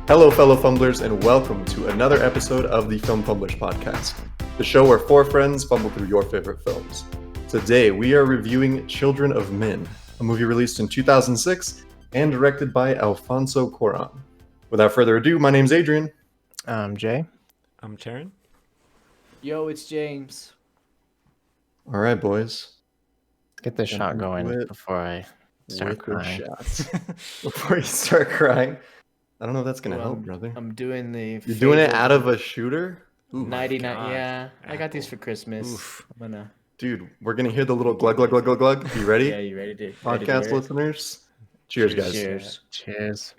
Hello, fellow Fumblers, and welcome to another episode of the Fumblers podcast, the show where four friends fumble through your favorite films. Today, we are reviewing Children of Men, a movie released in 2006 and directed by Alfonso Cuarón. Without further ado, my name's Adrian. I'm Jay. I'm Taryn. Yo, it's James. All right, boys. Let's get this shot going before I start crying. Before you start crying. I don't know if that's going to help, brother. I'm doing the... You're doing it out of a shooter? Ooh, 99, yeah. Apple. I got these for Christmas. Oof. I'm gonna... Dude, we're going to hear the little glug, glug, glug, glug, glug. You ready? Yeah, you ready to... Podcast listeners? Cheers, guys. Cheers. Cheers.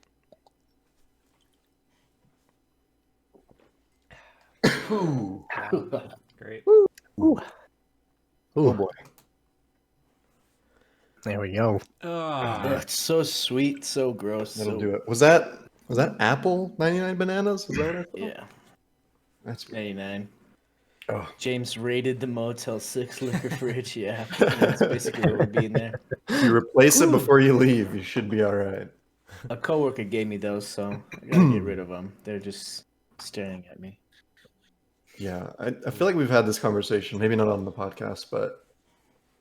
Ooh. Great. Ooh. Oh, boy. There we go. It's so sweet, so gross. That'll do it. Was that Apple 99 bananas? Is that what I thought? Yeah. That's 99. Oh. James raided the Motel 6 liquor fridge. Yeah. That's basically what would be in there. If you replace it before you leave, you should be all right. A coworker gave me those, so I gotta get rid of them. They're just staring at me. Yeah, I feel like we've had this conversation, maybe not on the podcast, but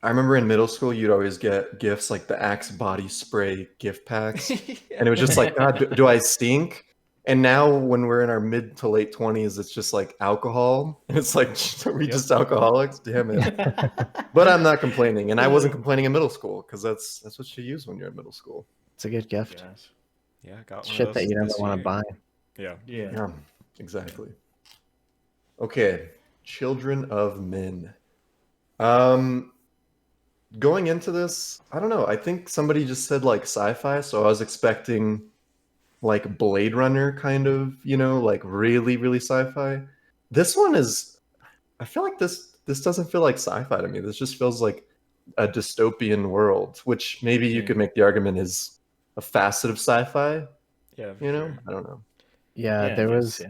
I remember in middle school, you'd always get gifts like the Axe body spray gift packs. And it was just like, God, do I stink? And now when we're in our mid to late 20s, it's just like alcohol. And it's like, are we just alcoholics? Damn it. But I'm not complaining. And I wasn't complaining in middle school because that's what you use when you're in middle school. It's a good gift. Yeah, got one Shit that you never want to buy. Yeah. Exactly. Okay, Children of Men. Going into this, I don't know. I think somebody just said like sci-fi, so I was expecting like Blade Runner kind of, like really, really sci-fi. This one is, I feel like this doesn't feel like sci-fi to me. This just feels like a dystopian world, which maybe you could make the argument is a facet of sci-fi. Yeah, sure. I don't know. Yeah, there was.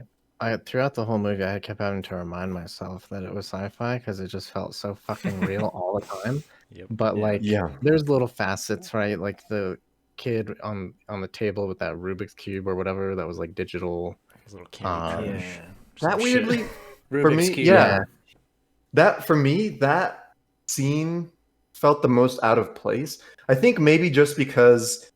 Throughout the whole movie, I kept having to remind myself that it was sci-fi because it just felt so fucking real all the time. Yep. But there's little facets, right? Like the kid on the table with that Rubik's cube or whatever that was like digital. Little candy That weirdly, for me, that scene felt the most out of place. I think maybe just because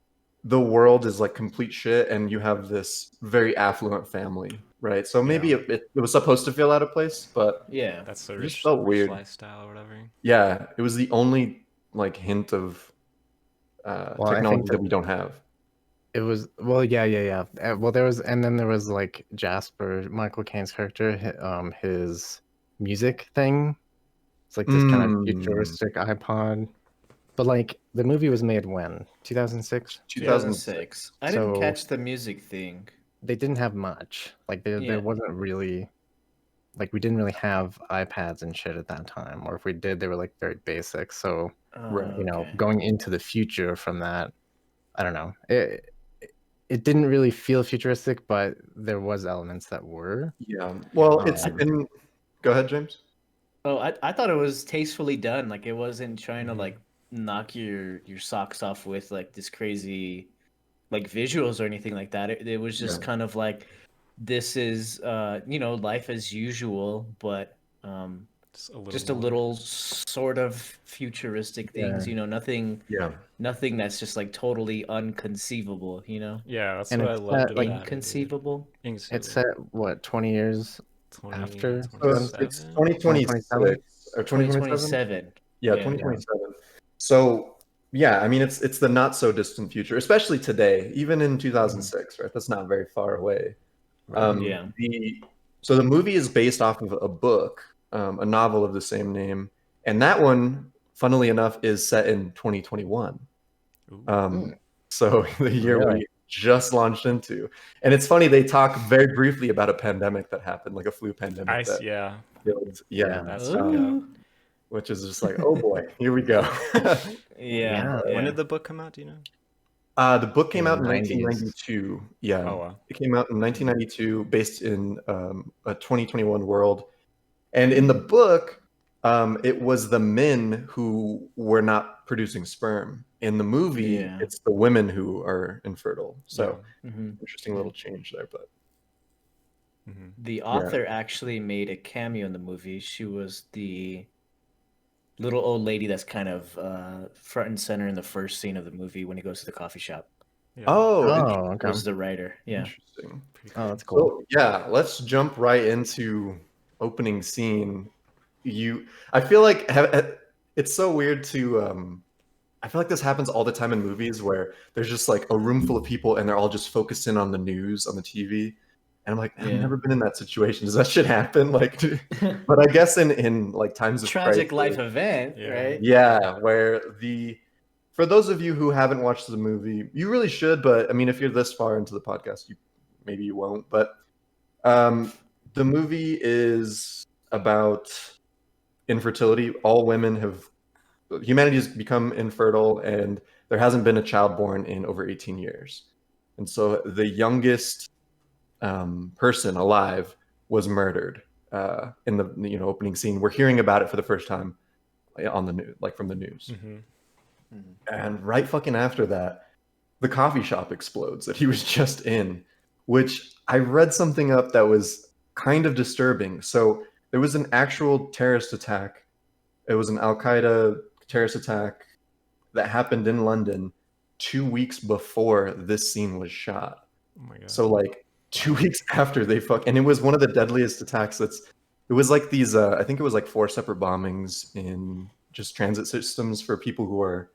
the world is like complete shit and you have this very affluent family, right? So maybe it was supposed to feel out of place, but that's the rich weird lifestyle or whatever. Yeah, it was the only like hint of technology that we don't have. It was well, yeah. Well, there was like Jasper, Michael Caine's character, his music thing. It's like this kind of futuristic iPod. But like the movie was made when? 2006? 2006. I didn't catch the music thing. They didn't have much. Like there wasn't really, like we didn't really have iPads and shit at that time. Or if we did, they were like very basic. So going into the future from that, I don't know. It didn't really feel futuristic, but there was elements that were. Yeah. Well, go ahead, James. Oh, I thought it was tastefully done. Like it wasn't trying to like knock your socks off with like this crazy like visuals or anything like that. It was just kind of like this is life as usual, but just a little sort of futuristic things. Nothing that's just like totally unconceivable. Yeah, that's what I loved about inconceivable. It's set what 20 years after. It's 2026 or 2027. Yeah, 2027. So, I mean, it's the not so distant future, especially today, even in 2006, right? That's not very far away. So the movie is based off of a book, a novel of the same name. And that one, funnily enough, is set in 2021. So the year we just launched into. And it's funny, they talk very briefly about a pandemic that happened, like a flu pandemic. Which is just like, oh boy, here we go. When did the book come out? Do you know? The book came out in 1992. Yeah. Oh, wow. It came out in 1992, based in a 2021 world. And in the book, it was the men who were not producing sperm. in the movie, it's the women who are infertile. So interesting little change there, but the author actually made a cameo in the movie. She was the little old lady that's kind of front and center in the first scene of the movie when he goes to the coffee shop. Yeah. Okay. Was the writer. Yeah. Interesting. Oh, that's cool. So, yeah, let's jump right into opening scene. I feel like it's so weird to I feel like this happens all the time in movies where there's just like a room full of people and they're all just focused in on the news on the TV. And I'm like, I've never been in that situation. Does that shit happen? Like, but I guess in like times of tragic life event, right? Yeah, where for those of you who haven't watched the movie, you really should. But I mean, if you're this far into the podcast, maybe you won't. But the movie is about infertility. All women humanity has become infertile, and there hasn't been a child born in over 18 years. And so the youngest person alive was murdered in the opening scene. We're hearing about it for the first time on the news, like from the news. And right fucking after that, the coffee shop explodes that he was just in, which I read something up that was kind of disturbing. So there was an actual terrorist attack. It was an Al-Qaeda terrorist attack that happened in London 2 weeks before this scene was shot. Oh my God. So like 2 weeks after and it was one of the deadliest attacks. It was like these, I think it was like 4 separate bombings in just transit systems for people who are,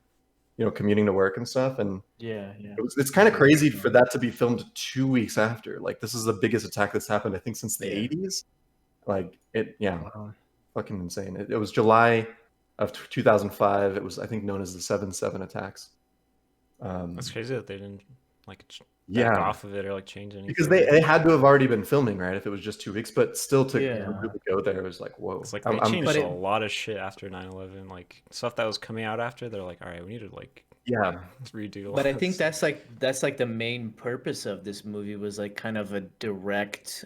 commuting to work and stuff. And it's kind of crazy for that to be filmed 2 weeks after. Like this is the biggest attack that's happened, I think, since the 80s. Like fucking insane. It was July of 2005. It was, I think, known as the 7/7 attacks. That's crazy that they didn't back off of it or like change anything. Because they had to have already been filming, right? If it was just 2 weeks, but still to really go there, it was like, whoa. It's like they changed a lot of shit after 9/11. Like stuff that was coming out after, they're like, all right, we need to redo. But I think that's like the main purpose of this movie was like kind of a direct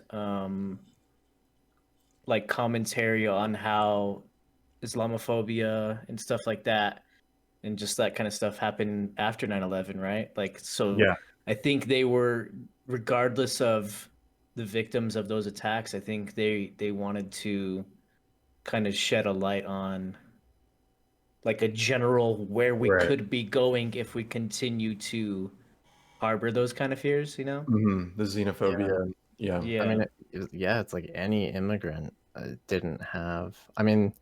like commentary on how Islamophobia and stuff like that and just that kind of stuff happened after 9/11, right? Like, so I think they were, regardless of the victims of those attacks, I think they wanted to kind of shed a light on like a general where we could be going if we continue to harbor those kind of fears, The xenophobia. Yeah. I mean, it's like any immigrant didn't have. I mean,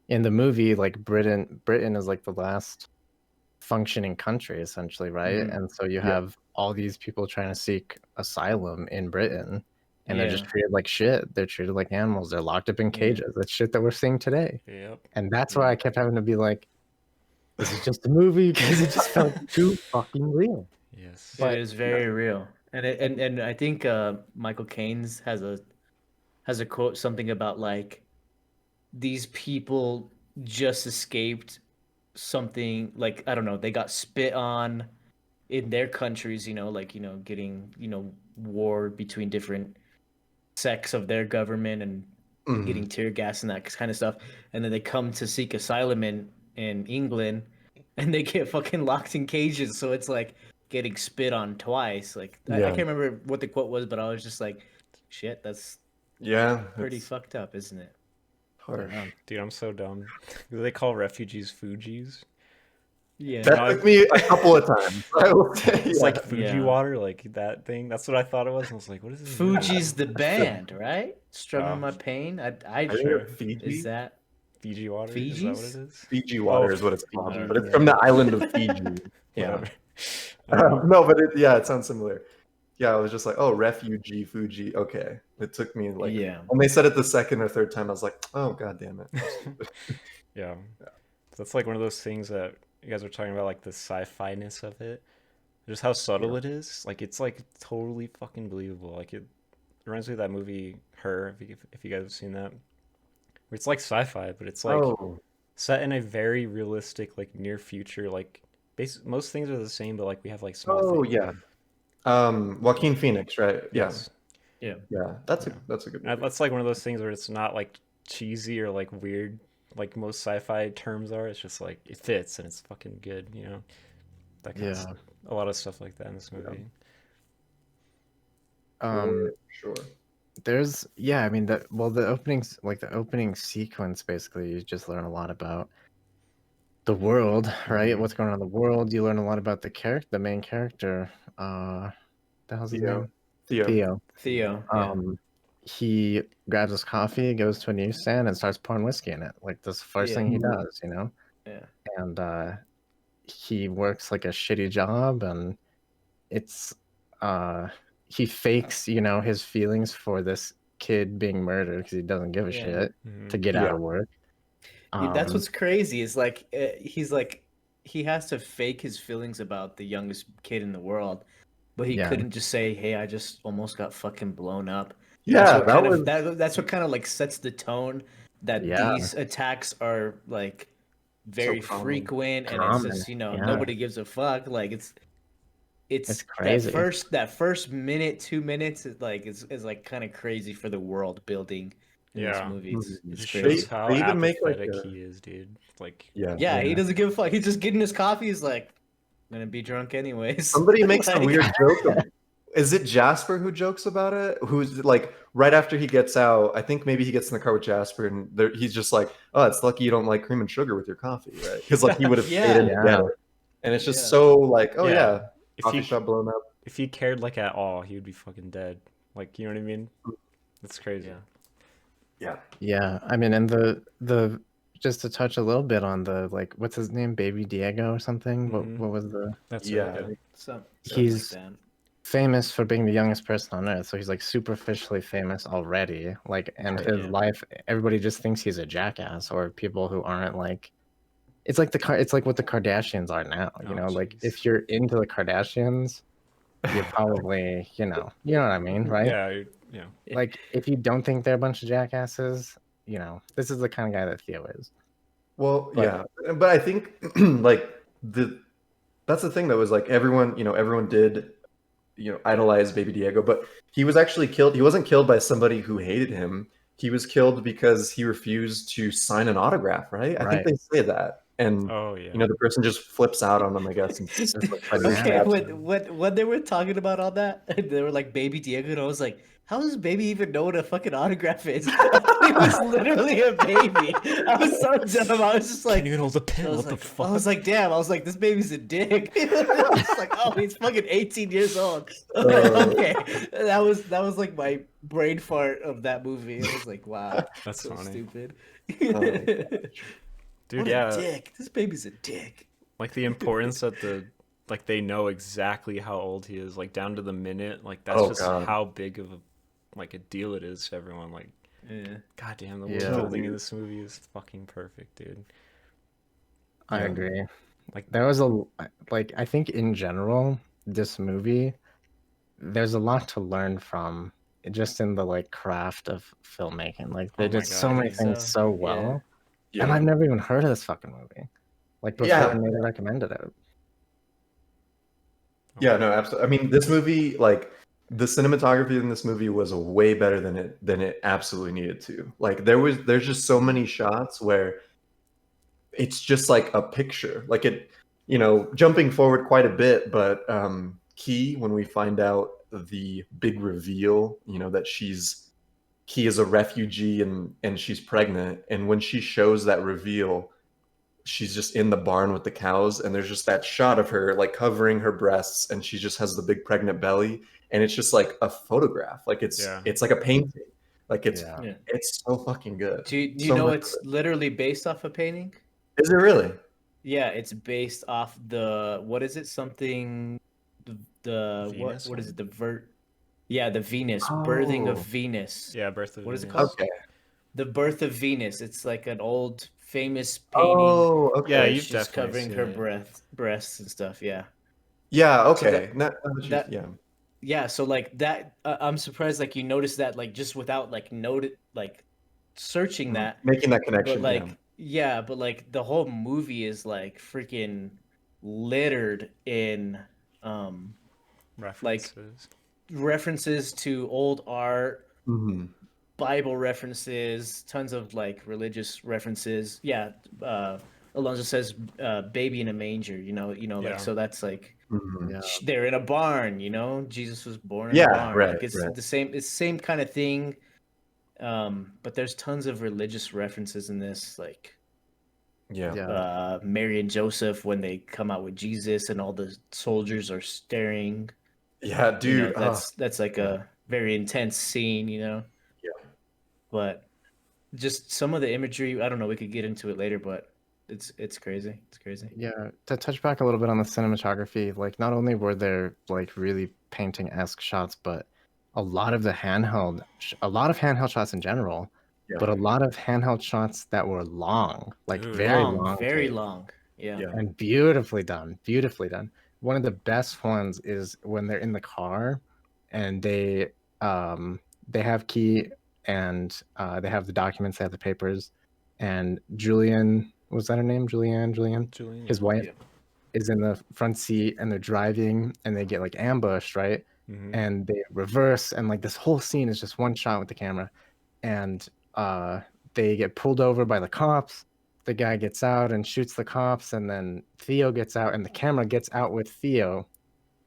in the movie, like Britain is like the last functioning country, essentially, right? And so you have all these people trying to seek asylum in Britain, and they're just treated like shit. They're treated like animals. They're locked up in cages. That's shit that we're seeing today. And that's why I kept having to be like, this is just a movie, because it just felt too fucking real. Yes, but it is very real. And I think Michael Caine's has a quote, something about like these people just escaped something, like, I don't know, they got spit on in their countries, getting, war between different sects of their government and getting tear gas and that kind of stuff. And then they come to seek asylum in England and they get fucking locked in cages. So it's like getting spit on twice. Like, I can't remember what the quote was, but I was just like, shit, that's pretty fucked up, isn't it? Harsh. Dude, I'm so dumb. Do they call refugees Fujis? Yeah, that took me a couple of times. It's like Fuji water, like that thing. That's what I thought it was. I was like, what is this? Fuji's the band, right? Strumming My Pain. I sure. Fiji? Is that Fiji water? Fiji's? Is that what it is? Fiji water is what it's called, but it's from the island of Fiji. No, but it sounds similar. Yeah, I was just like, oh, refugee, Fuji. Okay. It took me like, when they said it the second or third time, I was like, oh, God damn it. Yeah. That's like one of those things that you guys were talking about, like the sci-fi-ness of it. Just how subtle it is. Like, it's like totally fucking believable. Like, it reminds me of that movie, Her, if you guys have seen that. Where it's like sci-fi, but it's like set in a very realistic, like near future. Like, most things are the same, but like we have like small things. Joaquin Phoenix, right? Yes. Yeah. That's a good movie. That's like one of those things where it's not like cheesy or like weird, like most sci-fi terms are. It's just like it fits and it's fucking good, That kind of a lot of stuff like that in this movie. For sure. There's I mean the opening sequence, basically you just learn a lot about the world, right? What's going on in the world. You learn a lot about the main character. The hell's his name? Theo. He grabs his coffee, goes to a newsstand, and starts pouring whiskey in it. Like, that's the first thing he does, you know? Yeah. And he works like a shitty job, and it's he fakes, you know, his feelings for this kid being murdered because he doesn't give a shit to get out of work. That's what's crazy. Is like he's like he has to fake his feelings about the youngest kid in the world, but he couldn't just say, "Hey, I just almost got fucking blown up." Yeah, that's what kind of like sets the tone that these attacks are like very frequent, and it's just, you know, nobody gives a fuck. Like it's crazy. That first minute, 2 minutes is like kind of crazy for the world building in this movie. It's crazy. Shows how apathetic he is, dude. Like he doesn't give a fuck. He's just getting his coffee. He's like, I'm gonna be drunk anyways. Somebody makes a weird joke. Is it Jasper who jokes about it? Who's like, right after he gets out, I think maybe he gets in the car with Jasper, and he's just like, "Oh, it's lucky you don't like cream and sugar with your coffee, right?" Because like he would have stayed in together, and it's just so like, oh yeah, coffee shop blown up. If he cared like at all, he would be fucking dead. Like, you know what I mean? That's crazy. Yeah. I mean, and the just to touch a little bit on the, like, what's his name, Baby Diego or something? What was the? That's he's famous for being the youngest person on earth, so he's like superficially famous already. Like, and his life, everybody just thinks he's a jackass, or people who aren't like. It's like it's like what the Kardashians are now. You know, like if you're into the Kardashians, you're probably you know what I mean, right? Yeah. Like, if you don't think they're a bunch of jackasses, you know, this is the kind of guy that Theo is. Well, but I think like that's the thing that was like everyone did, idolize Baby Diego, but he was actually killed. He wasn't killed by somebody who hated him. He was killed because he refused to sign an autograph, right? I think they say that. And the person just flips out on them, I guess. And when they were talking about all that, they were like Baby Diego, and I was like, how does Baby even know what a fucking autograph is? He was literally a baby. I was so dumb. I was just like, can't even hold a pen. What the fuck? I was like, damn. I was like, this baby's a dick. I was like, oh, he's fucking 18 years old. Okay, that was like my brain fart of that movie. I was like, wow, that's so funny. Stupid. Dude, what a dick. This baby's a dick. Like, the importance that they know exactly how old he is, like down to the minute. Like, that's how big of a deal it is to everyone. Like, goddamn, the world building in this movie is fucking perfect, dude. I agree. Like, there was I think in general, this movie, there's a lot to learn from, just in the like craft of filmmaking. Like, they did so many things so well. And I've never even heard of this fucking movie. Like, before Nate recommended it. Yeah, no, absolutely. I mean, this movie, like, the cinematography in this movie was way better than it absolutely needed to. Like, there's just so many shots where it's just like a picture. Like, it, jumping forward quite a bit, but key when we find out the big reveal, that he is a refugee and she's pregnant, and when she shows that reveal, she's just in the barn with the cows, and there's just that shot of her like covering her breasts, and she just has the big pregnant belly, and it's just like a photograph. Like, it's like a painting. Like, it's so fucking good. Do you know it's literally based off a painting? Is it really? Yeah, it's based off the, what is it? Something, the Venus what is it? The Venus, birthing of Venus. Yeah, birth of Venus. What is it called? Okay. The Birth of Venus. It's like an old famous painting. Oh, okay. Yeah, you've she's covering her breasts and stuff. Yeah. Yeah. Okay. So yeah. So like that, I'm surprised. Like, you noticed that, like, just without like searching that, making that connection. But like, but like the whole movie is like freaking littered in references to old art, Bible references, tons of like religious references. Alonso says, "Baby in a manger," like so that's like Mhm. they're in a barn. Jesus was born in a Yeah, barn. right, Like it's right. the same. It's the same kind of thing. But there's tons of religious references in this, like Yeah. Mary and Joseph when they come out with Jesus and all the soldiers are staring. Yeah, dude. That's like a very intense scene. Yeah. But just some of the imagery, I don't know. We could get into it later, but it's crazy. It's crazy. Yeah, to touch back a little bit on the cinematography, like not only were there like really painting-esque shots, but a lot of handheld shots in general, Yeah. but a lot of handheld shots that were long, like Dude. very long, very take, long. Yeah. and beautifully done, beautifully done. One of the best ones is when they're in the car and they have Key and they have the documents, they have the papers, and Julian, was that her name? Julianne, his wife, is in the front seat and they're driving and they get like ambushed, right? Mm-hmm. And they reverse and like this whole scene is just one shot with the camera, and they get pulled over by the cops. The guy gets out and shoots the cops, and then Theo gets out and the camera gets out with Theo,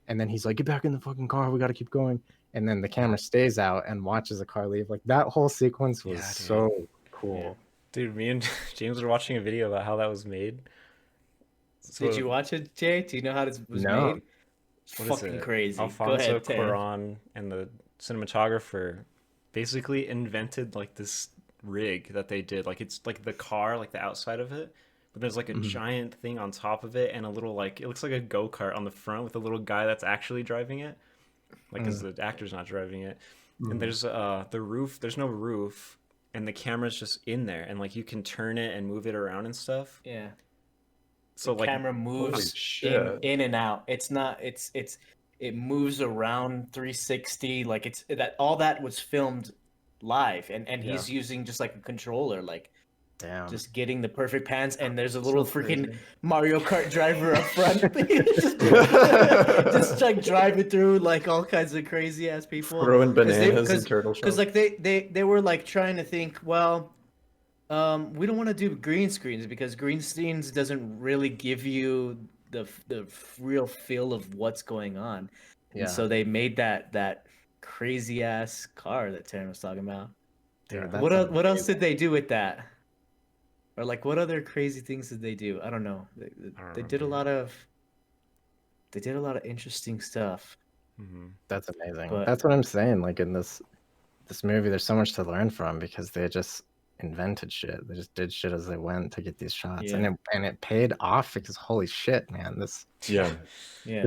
and then he's like, get back in the fucking car, we got to keep going. And then the camera stays out and watches the car leave. Like that whole sequence was so cool. Yeah. Dude, me and James were watching a video about how that was made. So, did you watch it, Jay? Do you know how this was made? What fucking is it? crazy. Alfonso Cuarón and the cinematographer basically invented like this rig that they did. Like it's like the car, like the outside of it, but there's like a giant thing on top of it and a little like it looks like a go-kart on the front with a little guy that's actually driving it. Like because the actor's not driving it. And there's the roof, there's no roof, and the camera's just in there and like you can turn it and move it around and stuff. Yeah. So the like camera moves in and out. It's not. It moves around 360. Like all that was filmed live, and he's using just like a controller, like just getting the perfect pans. And there's a little freaking Mario Kart driver up front, just like driving through like all kinds of crazy ass people, throwing bananas and turtle shells. Because like they were like trying to think, well. We don't want to do green screens because green screens doesn't really give you the real feel of what's going on. Yeah. And so they made that crazy ass car that Taryn was talking about. Dude, what else did they do with that? Or like what other crazy things did they do? I don't know. They did a lot of interesting stuff. Mm-hmm. That's amazing. But that's what I'm saying. Like in this movie, there's so much to learn from because they just invented shit. They just did shit as they went to get these shots, and it paid off because holy shit, man, this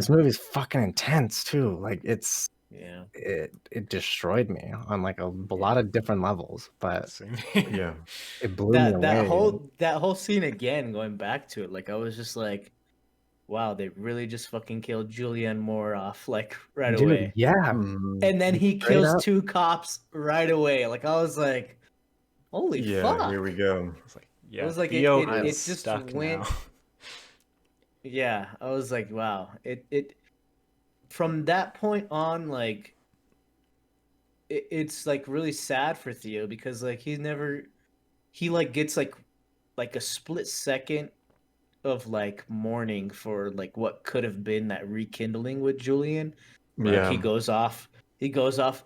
movie's fucking intense too. Like it destroyed me on like a lot of different levels, but it blew me away. That whole scene again, going back to it, like I was just like, wow, they really just fucking killed Julianne Moore off like right away. Yeah, and then he kills 2 cops right away. Like I was like, holy fuck! Here we go. It was like it just went. Yeah, I was like, wow. It from that point on, like, it's like really sad for Theo because like he like gets like a split second of like mourning for like what could have been that rekindling with Julian. Yeah, like, he goes off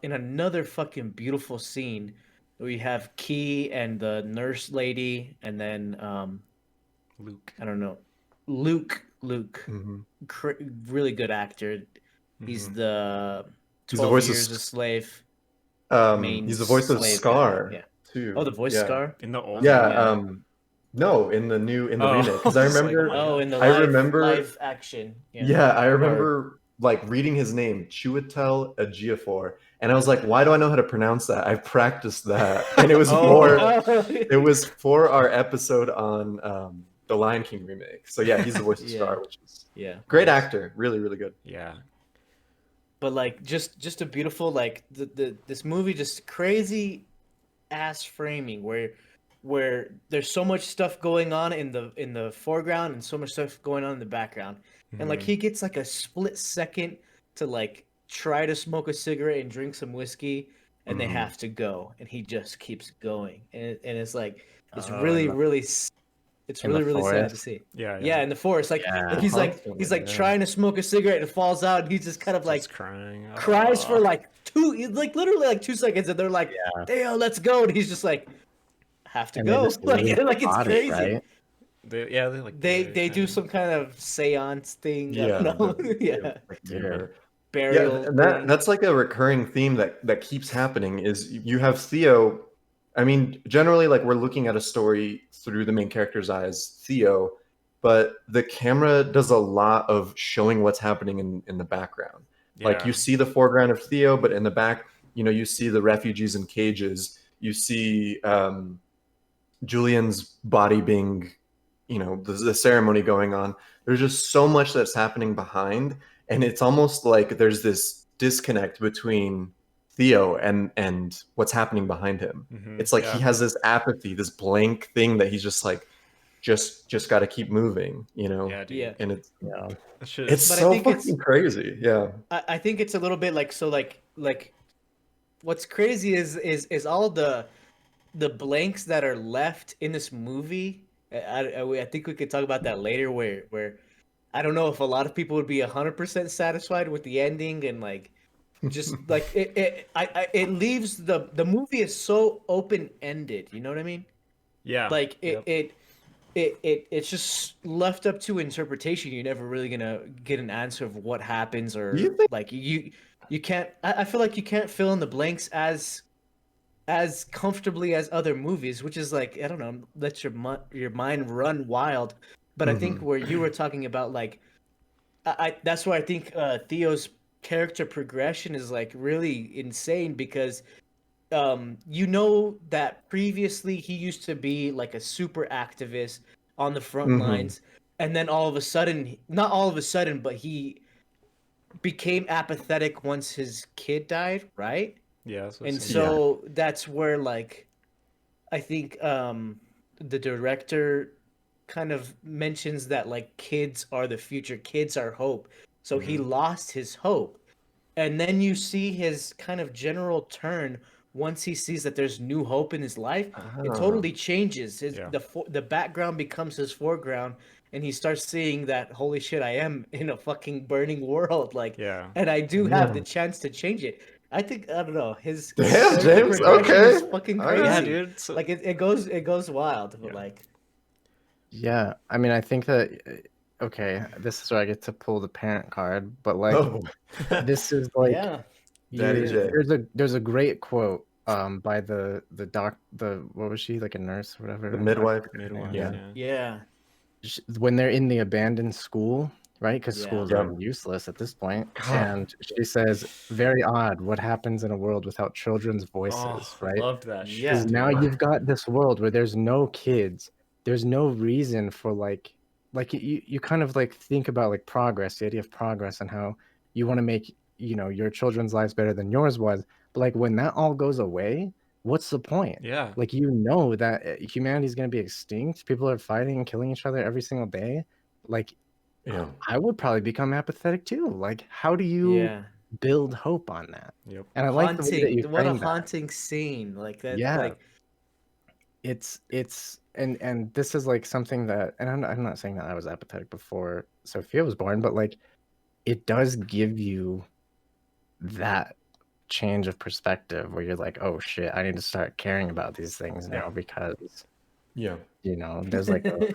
in another fucking beautiful scene. We have Key and the nurse lady, and then Luke. I don't know, Luke. Really good actor. He's the 12 voice years a slave. He's the voice of Scar too. Oh, the voice of Scar in the old. No, in the remake. Because I remember. In the live action. I remember like reading his name, Chiwetel Ejiofor, and I was like, why do I know how to pronounce that? I've practiced that, and it was for our episode on the Lion King remake. So yeah, he's the voice of Scar, which is great actor, really really good. Yeah. But like just a beautiful like this movie, just crazy ass framing where there's so much stuff going on in the foreground and so much stuff going on in the background. And like he gets like a split second to like try to smoke a cigarette and drink some whiskey, and they have to go, and he just keeps going, and it's like it's really It's In the really sad to forest? see. Yeah, Yeah, in the forest, like Yeah. he's like Yeah. trying to smoke a cigarette and falls out, and he's just kind of like Starts crying. cries for Aw. like literally like 2 seconds, and they're like, Yeah. "Theo, let's go," and he's just like, "Have to And they go," just leave like the it's body, crazy. right? They like They do some kind of seance thing. I Yeah, don't know. the- Dude. Burial and thing. that's like a recurring theme that keeps happening is you have Theo. I mean, generally, like we're looking at a story through the main character's eyes, Theo, but the camera does a lot of showing what's happening in the background. Like you see the foreground of Theo, but in the back, you see the refugees in cages. You see Julian's body being, the ceremony going on. There's just so much that's happening behind, and it's almost like there's this disconnect between Theo and what's happening behind him. It's like he has this apathy, this blank thing that he's just like, just got to keep moving, Yeah, dude. Yeah. And it's It's so fucking crazy. Yeah. I think it's a little bit like what's crazy is all the blanks that are left in this movie. I think we could talk about that later, where I don't know if a lot of people would be 100% satisfied with the ending, and like just like it leaves the movie is so open ended. You know what I mean? Yeah. Like it's just left up to interpretation. You're never really gonna get an answer of what happens, or like you can't. I feel like you can't fill in the blanks as comfortably as other movies, which is like, I don't know, let your mind run wild. But I think where you were talking about, like, I that's where I think Theo's character progression is like really insane, because that previously he used to be like a super activist on the front lines, and then all of a sudden, not all of a sudden, but he became apathetic once his kid died, right? Yeah. And so that's where, like, I think the director kind of mentions that, like, kids are the future, kids are hope. So he lost his hope. And then you see his kind of general turn once he sees that there's new hope in his life. It totally changes. The background becomes his foreground, and he starts seeing that, holy shit, I am in a fucking burning world, like, and I do have the chance to change it. I think, I don't know, his James, progression okay. is fucking crazy. Yeah, dude. So... Like it goes wild, but like. Yeah, I mean, I think that okay, this is where I get to pull the parent card, but like this is like there's a great quote by the what was she, like a nurse or whatever? The midwife. Yeah. When they're in the abandoned school, right? Because schools are useless at this point. And she says, very odd what happens in a world without children's voices, right? I loved that shit. Because now you've got this world where there's no kids. There's no reason for like you kind of like think about like progress, the idea of progress, and how you want to make, your children's lives better than yours was. But like when that all goes away, what's the point? Yeah. Like, that humanity is going to be extinct. People are fighting and killing each other every single day. Like, I would probably become apathetic too. Like, how do you build hope on that? Yep. And I like the way that you what a framed that. haunting scene, like that. Yeah. Like, it's and this is like something that, and I'm not saying that I was apathetic before Sophia was born, but like it does give you that change of perspective where you're like, oh shit, I need to start caring about these things now, because there's like a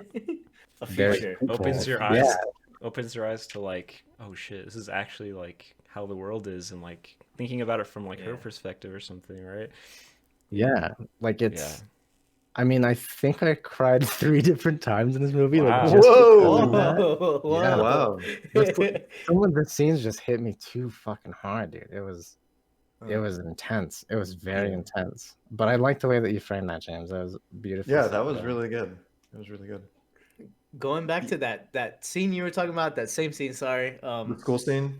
future. Opens your eyes to like, oh shit, this is actually like how the world is, and like thinking about it from like her perspective or something, right? Yeah, like it's I mean, I think I cried 3 different times in this movie. Wow. Like, just Whoa. Yeah. Wow. Some of the scenes just hit me too fucking hard, dude. It was intense. It was very intense. But I like the way that you framed that, James. That was beautiful. Yeah, that was really good. It was really good. Going back to that scene you were talking about, that same scene, sorry. The school scene?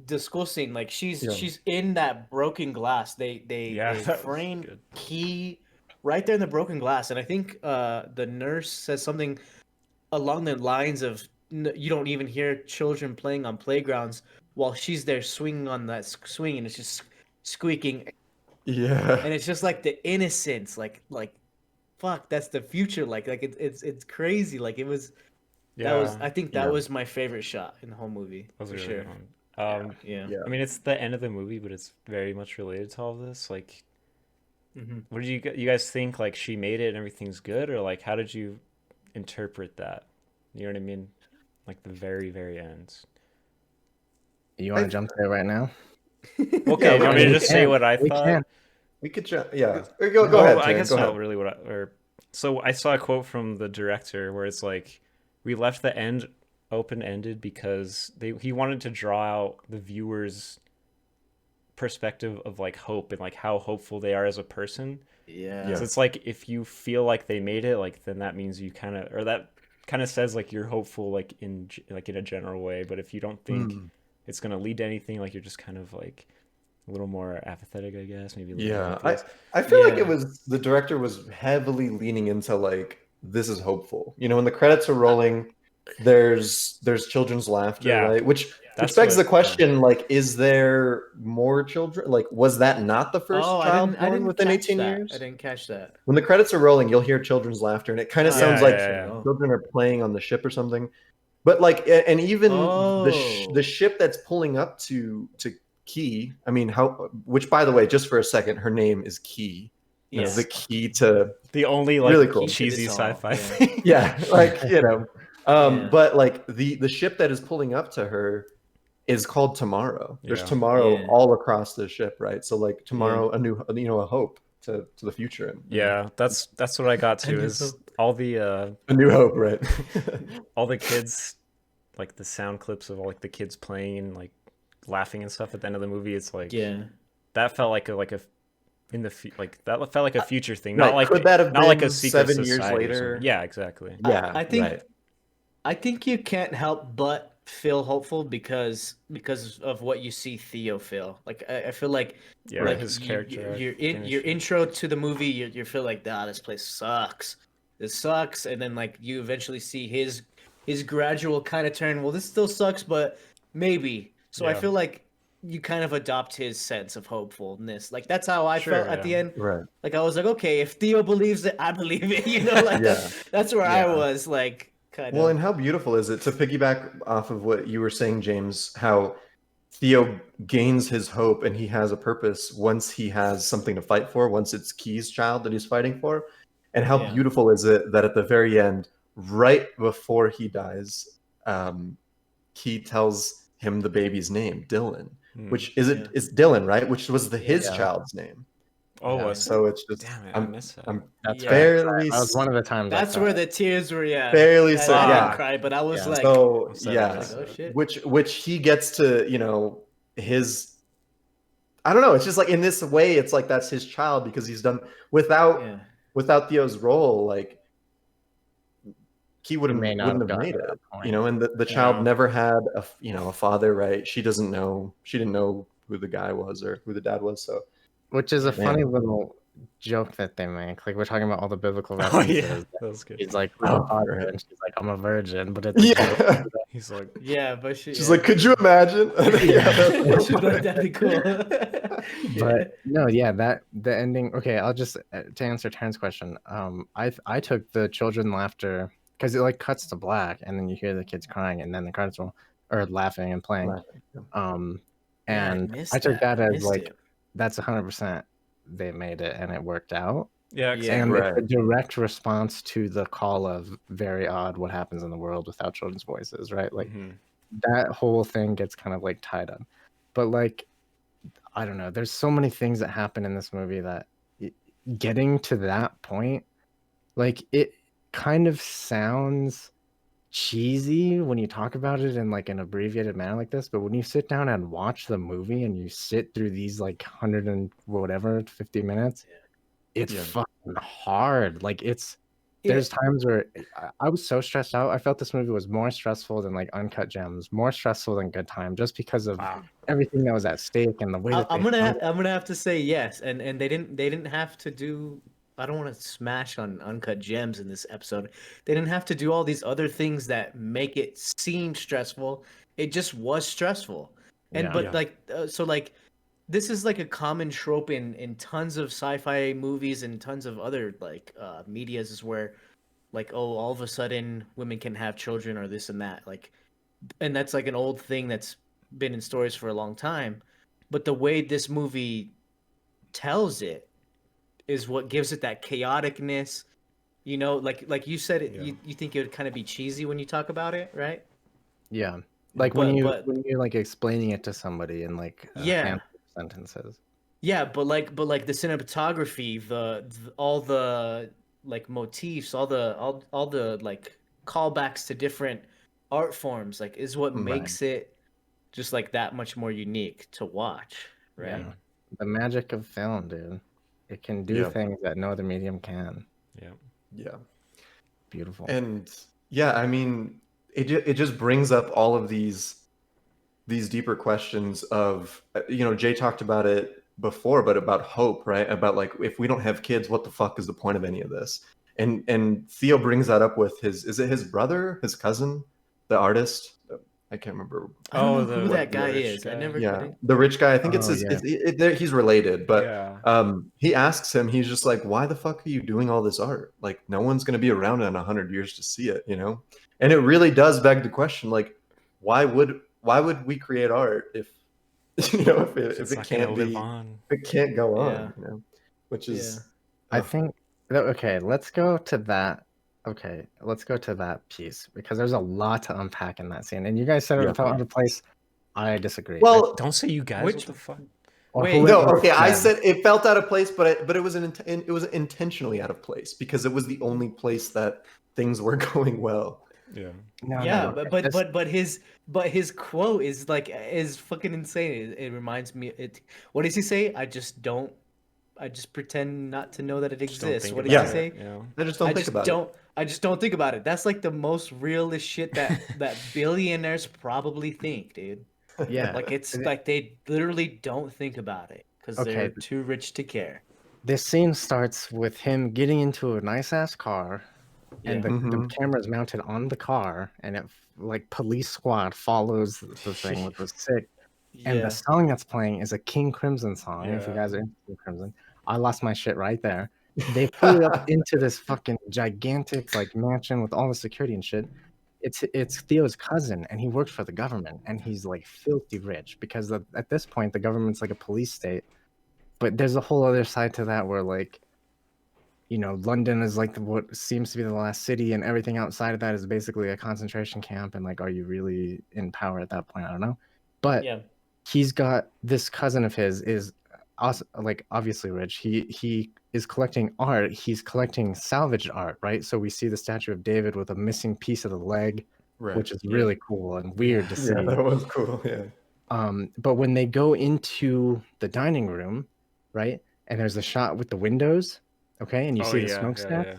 The school scene, like she's in that broken glass. They frame Key right there in the broken glass, and I think the nurse says something along the lines of, you don't even hear children playing on playgrounds, while she's there swinging on that swing, and it's just squeaking. Yeah. And it's just like the innocence, like fuck, that's the future. Like it's crazy. Like it was. Yeah, That was. I think that Yeah. was my favorite shot in the whole movie that was a for really sure. good one. Yeah. Yeah. I mean, it's the end of the movie, but it's very much related to all of this. Like, what did you guys think? Like, she made it and everything's good, or like, how did you interpret that? You know what I mean? Like the very, very end. You want to jump there right now? Okay, Yeah, you want me to just say what I We thought? can. We could yeah. Go ahead. I Taryn, guess go not ahead. really so I saw a quote from the director where it's like, we left the end open-ended because he wanted to draw out the viewer's perspective of like hope and like how hopeful they are as a person. Yeah. So it's like, if you feel like they made it, like then that means you kind of, or that kind of says like you're hopeful like in a general way. But if you don't think it's gonna lead to anything, like you're just kind of like a little more apathetic, I guess. Maybe. Yeah, I feel like it was, the director was heavily leaning into like, this is hopeful. You know, when the credits are rolling, there's children's laughter, right? Which begs the question, like, is there more children? Like, was that not the first child born within 18 years? I didn't catch that. When the credits are rolling, you'll hear children's laughter, and it kind of sounds like children are playing on the ship or something. But like, and even the ship that's pulling up to Key, I mean, which by the way, just for a second, her name is Key. You know, the key to the only like really cool cheesy sci-fi thing. Yeah, like, you know. But like the ship that is pulling up to her is called Tomorrow. There's tomorrow all across the ship, right? So like tomorrow, a new, you know, a hope to the future. Yeah, that's what I got to, is all the a new hope, right? all the kids, like the sound clips of all like the kids playing and like laughing and stuff at the end of the movie. It's like, that felt like a in the like that felt like a future thing, not like, could that have not been like a secret 7 years society later? Yeah, exactly. Yeah, I think you can't help but feel hopeful because of what you see Theo feel. Like I feel like like his character. Your intro to the movie, you feel like, this place sucks. This sucks, and then like you eventually see his gradual kind of turn. Well, this still sucks, but maybe. So I feel like you kind of adopt his sense of hopefulness. Like that's how I felt at the end. Right. Like I was like, okay, if Theo believes it, I believe it. You know, like that's where I was. Like, kind of. Well, and how beautiful is it, to piggyback off of what you were saying, James, how Theo gains his hope and he has a purpose once he has something to fight for, once it's Key's child that he's fighting for. And how beautiful is it that at the very end, right before he dies, Key tells him the baby's name, Dylan, which is it's Dylan, right? Which was his child's name. Oh, so it's just, damn it, I missed that. That's fairly. That was one of the times. That's where the tears were. Fairly so. I didn't cry, but I was like, so like, oh, shit. which he gets to, you know, his. I don't know. It's just like, in this way, it's like that's his child, because he's done without Theo's role. Like, he wouldn't have made it, you know. And the child never had a father, right? She didn't know who the guy was or who the dad was. So, which is a funny little joke that they make. Like, we're talking about all the biblical references. That was good. He's like, and she's like, I'm a virgin, but it's he's like, but she's like, could you imagine? She's like, that'd be cool. But no, the ending. Okay, I'll just to answer Taryn's question. I took the children laughter, because it like cuts to black and then you hear the kids crying and then the credits roll, or laughing and playing. And I took that as like, that's 100% they made it and it worked out. And it's a direct response to the call of very odd what happens in the world without children's voices, right? Like that whole thing gets kind of like tied up. But like, I don't know, there's so many things that happen in this movie that getting to that point, like, it kind of sounds cheesy when you talk about it in like an abbreviated manner like this, but when you sit down and watch the movie and you sit through these like 100 and whatever 50 minutes, it's fucking hard. Like, there's times where I was so stressed out. I felt this movie was more stressful than like Uncut Gems, more stressful than Good Time, just because of everything that was at stake and the way that I'm gonna have to say yes, and they didn't have to do. I don't want to smash on Uncut Gems in this episode. They didn't have to do all these other things that make it seem stressful. It just was stressful. And like this is like a common trope in tons of sci-fi movies and tons of other like medias, is where like, oh, all of a sudden women can have children or this and that, like, and that's like an old thing that's been in stories for a long time. But the way this movie tells it is what gives it that chaoticness. You know, like you said, you think it would kind of be cheesy when you talk about it, right? Yeah, like when you're like explaining it to somebody in like a handful of sentences. Yeah, but like the cinematography, the all the like motifs, all the like callbacks to different art forms, like is what makes it just like that much more unique to watch, right? Yeah. The magic of film, dude. It can do things that no other medium can. Yeah. Yeah. Beautiful. And yeah, I mean, it just brings up all of these deeper questions of, you know, Jay talked about it before, but about hope, right? About like, if we don't have kids, what the fuck is the point of any of this? And Theo brings that up with is it his brother, his cousin, the artist? I can't remember. I don't know who that guy is. Guy. I never. Yeah, the rich guy. I think it's his. He's related, but he asks him. He's just like, "Why the fuck are you doing all this art? Like, no one's gonna be around in 100 years to see it, you know." And it really does beg the question, like, why would we create art if you know if it can't live on, if it can't go on, you know? Which is, I think. Okay, let's go to that. Okay, let's go to that piece because there's a lot to unpack in that scene. And you guys said it felt out of place. I disagree. Well, don't say you guys. What the fuck? Wait, no, okay. I said it felt out of place, but it was it was intentionally out of place because it was the only place that things were going well. Yeah. But his quote is fucking insane. It reminds me. What does he say? I just pretend not to know that it exists. What did he say? Yeah. I just don't think about it. I just don't think about it. That's like the most realist shit that billionaires probably think, dude. Yeah. Like it's like they literally don't think about it because they're too rich to care. This scene starts with him getting into a nice ass car, and the camera is mounted on the car, and it like police squad follows the thing, which was sick. And the song that's playing is a King Crimson song. If you guys are into King Crimson, I lost my shit right there. They pull it up into this fucking gigantic like mansion with all the security and shit. It's Theo's cousin, and he works for the government, and he's like filthy rich because at this point the government's like a police state. But there's a whole other side to that where like, you know, London is like what seems to be the last city, and everything outside of that is basically a concentration camp. And like, are you really in power at that point? I don't know. But he's got this cousin of his is also, like, obviously rich. He is collecting art. He's collecting salvaged art, right? So we see the statue of David with a missing piece of the leg, which is really cool and weird to see. Yeah, that was cool. Yeah. But when they go into the dining room, right, and there's a shot with the windows, okay, and you see the smokestack.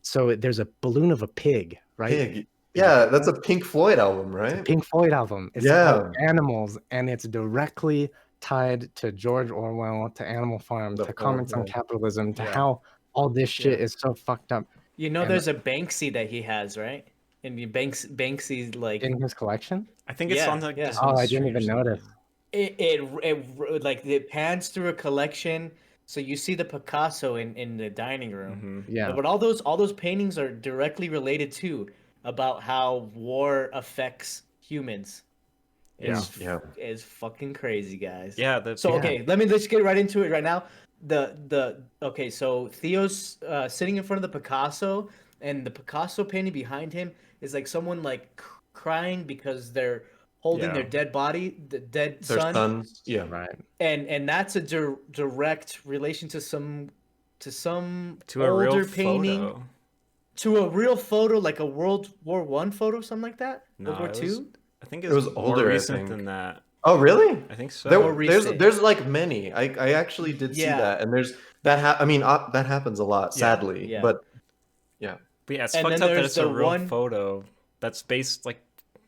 So there's a balloon of a pig, right? Pig. Yeah, that's a Pink Floyd album, right? It's a Pink Floyd album. It's called Animals, and it's directly tied to George Orwell, to Animal Farm, to comments on capitalism, to how all this shit is so fucked up. You know, there's a Banksy that he has, right? And Banksy's like in his collection. I think it's on the. Oh, I didn't even notice. It like it pans through a collection. So you see the Picasso in the dining room. But all those paintings are directly related to about how war affects humans. Is fucking crazy, guys. Let's get right into it right now. So Theo's sitting in front of the Picasso, and the Picasso painting behind him is like someone like crying because they're holding their dead body, the dead their son. Sons. Yeah, right. And that's a direct relation to a older real painting. Photo. To a real photo, like a World War I photo, something like that? World War II? I think it was older, more recent than that. Oh, really? I think so. There's like many. I actually did see that, and there's that. I mean, that happens a lot, sadly. But yeah. But yeah, it's fucked up that it's a real photo that's based like,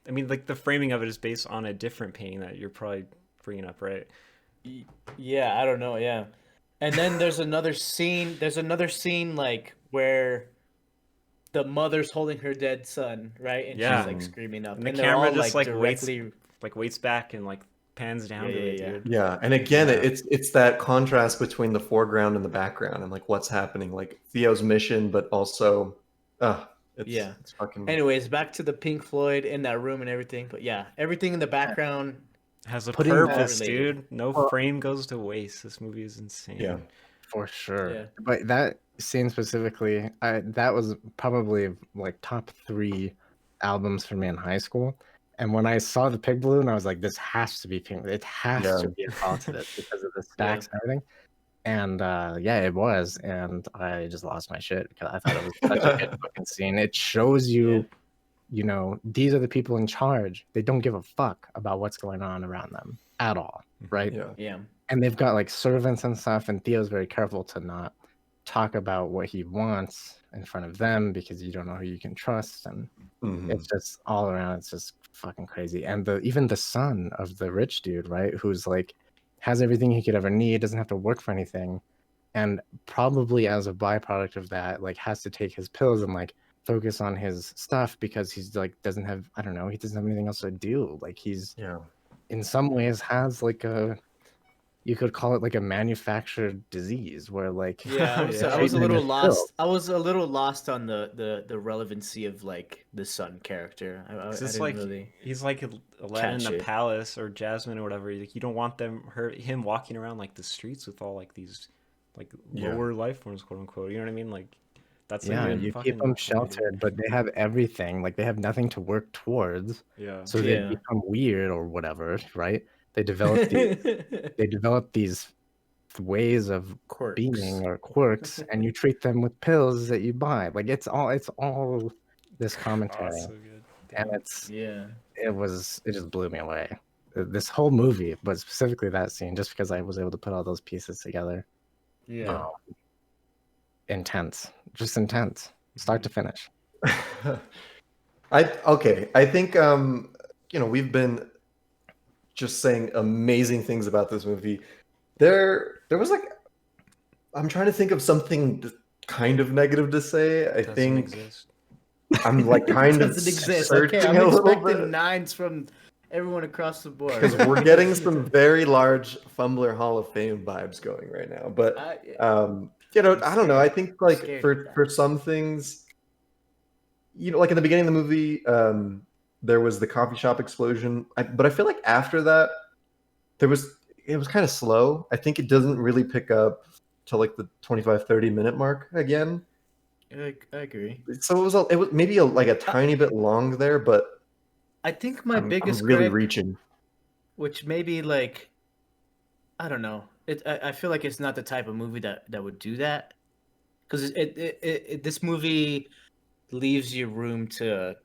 I mean, like the framing of it is based on a different painting that you're probably bringing up, right? Yeah, I don't know. Yeah, and then there's another scene. There's another scene like where the mother's holding her dead son, right? And she's like screaming up. And the camera just like directly waits back and like pans down to it, dude. Yeah, and again, it's that contrast between the foreground and the background, and like what's happening, like Theo's mission, but also, it's fucking. Anyways, back to the Pink Floyd in that room and everything, but yeah, everything in the background has a purpose, dude. No frame goes to waste. This movie is insane. Yeah, for sure. Yeah. But that scene specifically, that was probably like top 3 albums for me in high school. And when I saw the Pig Balloon, I was like, this has to be Pink. It has to be a positive because of the stacks and everything. And it was. And I just lost my shit because I thought it was such a good fucking scene. It shows you, you know, these are the people in charge. They don't give a fuck about what's going on around them at all, right? Yeah. And they've got like servants and stuff. And Theo's very careful to not talk about what he wants in front of them because you don't know who you can trust. And it's just all around. It's just fucking crazy. And even the son of the rich dude, right, who's like has everything he could ever need, doesn't have to work for anything, and probably as a byproduct of that, like has to take his pills and like focus on his stuff because he's like doesn't have anything else to do. Like he's in some ways has like you could call it like a manufactured disease where like I was a little lost. I was a little lost on the relevancy of like the son character. I didn't like really he's like Aladdin in the palace or Jasmine or whatever. Like you don't want him walking around like the streets with all like these like lower life forms, quote unquote. You know what I mean? Like that's you keep them sheltered, but they have everything. Like they have nothing to work towards. So they become weird or whatever, right? They develop these ways of being or quirks, and you treat them with pills that you buy. Like it's all this commentary, so good. And it just blew me away. This whole movie, but specifically that scene, just because I was able to put all those pieces together. Intense, start to finish. I think you know, we've been just saying amazing things about this movie. There was like, I'm trying to think of something kind of negative to say. I think exist. I'm like kind of searching I'm a little expecting bit. 9s from everyone across the board because we're getting some very large Fumbler Hall of Fame vibes going right now. But you know, I don't know. I think like for some things, you know, like in the beginning of the movie, there was the coffee shop explosion, but I feel like after that, it was kind of slow. I think it doesn't really pick up to like the 25-30 minute mark again. I agree. So it was maybe like a tiny bit long there, but I think my biggest I'm really reaching, which maybe like I don't know. I feel like it's not the type of movie that would do that, because this movie leaves you room to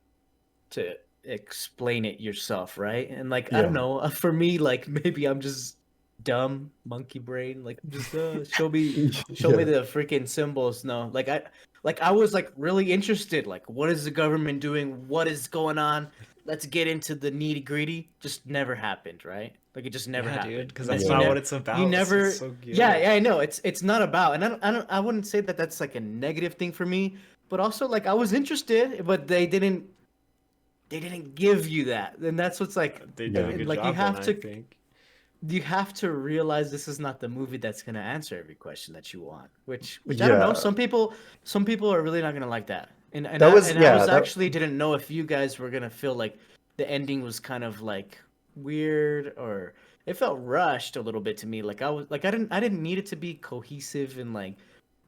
explain it yourself, right? And like I don't know, for me, like maybe I'm just dumb monkey brain, like just show me the freaking symbols. No, like I was like really interested, like what is the government doing, what is going on, let's get into the nitty gritty. Just never happened, right? Like it just never happened, because that's not what it's about. You never it's so good. I know it's not about, and I wouldn't say that that's like a negative thing for me, but also like I was interested, but they didn't give you that, and that's what's like. They did a good job, you have to realize this is not the movie that's going to answer every question that you want, which I don't know. Some people are really not going to like that. And I actually didn't know if you guys were going to feel like the ending was kind of like weird, or it felt rushed a little bit to me. Like I didn't need it to be cohesive and like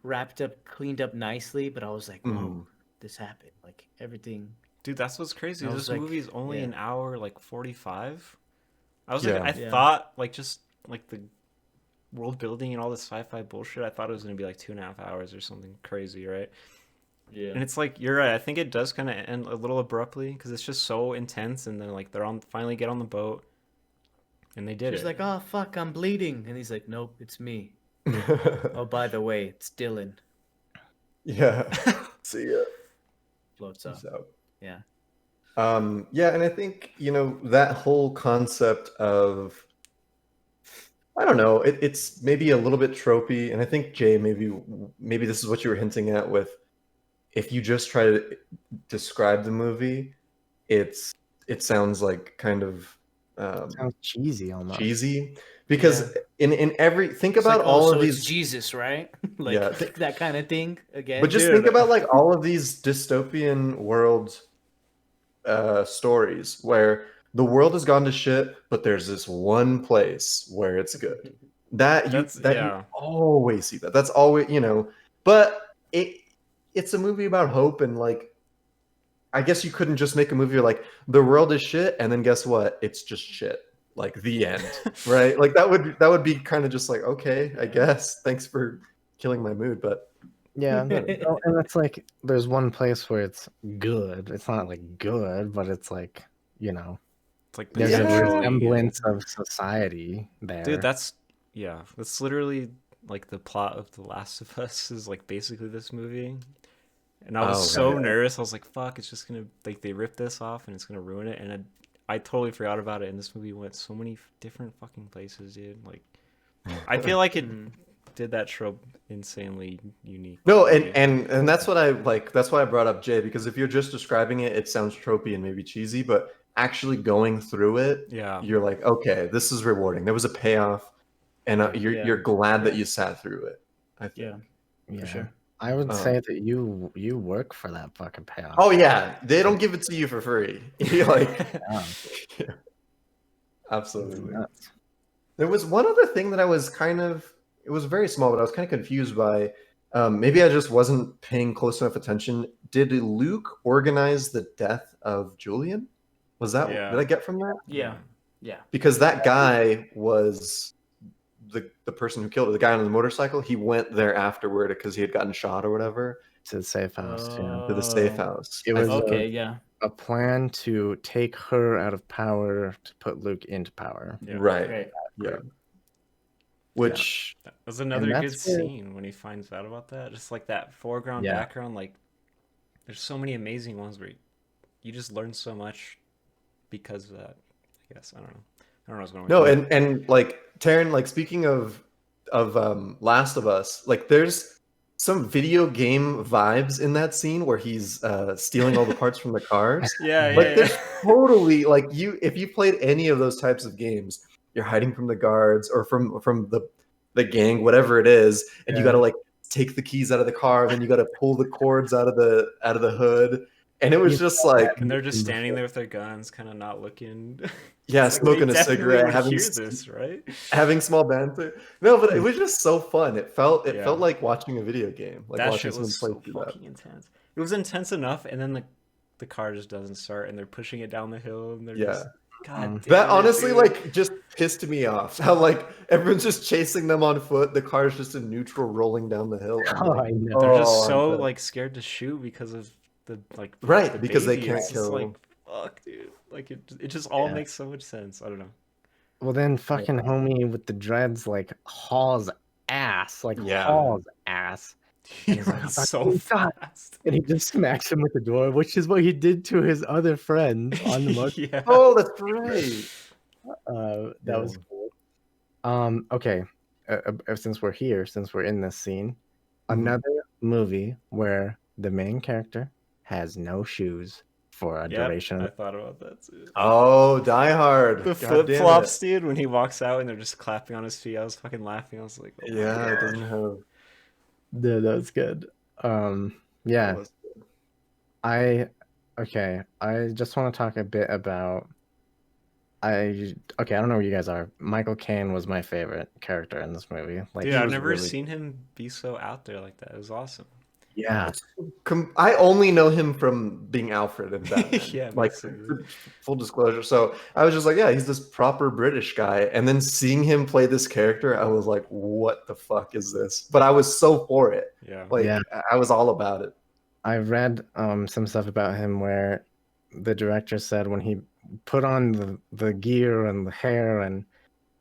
wrapped up, cleaned up nicely, but I was like, whoa, this happened. Like everything. Dude, that's what's crazy. This movie is only an hour, like 45. I was I thought like just like the world building and all this sci-fi bullshit, I thought it was going to be like 2.5 hours or something crazy, right? Yeah. And it's like, you're right. I think it does kind of end a little abruptly because it's just so intense. And then like finally get on the boat, and they did. She's like, oh fuck, I'm bleeding, and he's like, nope, it's me. Oh, by the way, it's Dylan. Yeah. See ya. Floats up. Yeah. And I think, you know, that whole concept of, I don't know, it's maybe a little bit tropey, and I think Jay, maybe this is what you were hinting at with, if you just try to describe the movie, it sounds like kind of Sounds cheesy almost. cheesy, because in every think about like, all of so these it's Jesus, right? like Yeah. that kind of thing again. But just think about like all of these dystopian world stories where the world has gone to shit, but there's this one place where it's good. You always see that. That's always, you know. But it's a movie about hope, and like I guess you couldn't just make a movie like the world is shit, and then guess what? It's just shit. Like the end, right? Like that would be kind of just like, okay, I guess. Thanks for killing my mood, but yeah, and it's like there's one place where it's good. It's not like good, but it's like, you know, it's like there's a resemblance of society there. Dude, that's literally like the plot of The Last of Us is like basically this movie. And I was so nervous. I was like, fuck, it's just gonna like they ripped this off and it's gonna ruin it. And I totally forgot about it. And this movie went so many different fucking places, dude. Like, I feel like it did that trope insanely unique. No, and that's what I like. That's why I brought up Jay, because if you're just describing it, it sounds tropey and maybe cheesy, but actually going through it, you're like, okay, this is rewarding. There was a payoff, and you're glad that you sat through it. I think. Yeah, for sure. I would say that you work for that fucking payoff. Oh yeah, they don't give it to you for free. You're like, absolutely. There was one other thing that I was it was very small, but I was kind of confused by. Maybe I just wasn't paying close enough attention. Did Luke organize the death of Julian? Was that did I get from that? Yeah. Because that guy was the person who killed her, the guy on the motorcycle. He went there afterward because he had gotten shot or whatever. To the safe house. To the safe house. It was a plan to take her out of power to put Luke into power. Yeah. Right. Yeah. Which that was another good scene when he finds out about that. Just like that foreground, background. Like, there's so many amazing ones where you just learn so much because of that. I guess I don't know what's going on. No, and like Taryn, like speaking of Last of Us, like there's some video game vibes in that scene where he's stealing all the parts from the cars. There's totally like if you played any of those types of games, you're hiding from the guards or from the gang, whatever it is, and you got to like take the keys out of the car, and then you got to pull the cords out of the hood, and it was just like, and they're just standing there with their guns, kind of not looking. Yeah, smoking a cigarette, having this, right? Having small banter. No, but it was just so fun. It felt like watching a video game. Like that watching shit was so fucking intense. It was intense enough, and then the car just doesn't start, and they're pushing it down the hill, and they're just. God damn that honestly like just pissed me off. How like everyone's just chasing them on foot. The car's just in neutral rolling down the hill. I know. They're just so like scared to shoot because of the like because they can't kill. Like fuck, dude. Like it just all makes so much sense. I don't know. Well, then fucking homie with the dreads like hauls ass. He runs so fast. And he just smacks him with the door, which is what he did to his other friend on the motor. Oh, that's right. That was cool. Okay. Since we're in this scene, another movie where the main character has no shoes for a duration. I thought about that too. Oh, Die Hard. The flip-flops, dude, when he walks out and they're just clapping on his feet. I was fucking laughing. I was like, it doesn't have. Yeah, that's good. Yeah. I just want to talk a bit about I don't know where you guys are. Michael Caine was my favorite character in this movie. Like, dude, I've never seen him be so out there like that. It was awesome. Yeah. I only know him from being Alfred in Batman. Like full disclosure. So I was just like, he's this proper British guy. And then seeing him play this character, I was like, what the fuck is this? But I was so for it. I was all about it. I read some stuff about him where the director said when he put on the gear and the hair and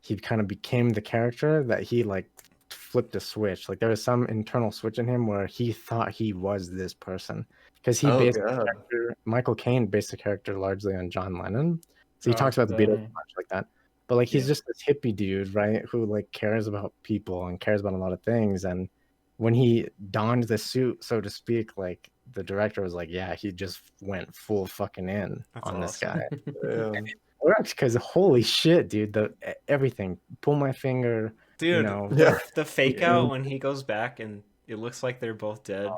he kind of became the character, that he like flipped a switch. Like there was some internal switch in him where he thought he was this person, because he based the character, Michael Caine based the character largely on John Lennon. So he talks about the Beatles much like that, but like he's just this hippie dude, right, who like cares about people and cares about a lot of things. And when he donned the suit, so to speak, like the director was like, he just went full fucking in on this guy. works because holy shit, dude, everything. Pull my finger, dude. Yeah. The fake out when he goes back and it looks like they're both dead,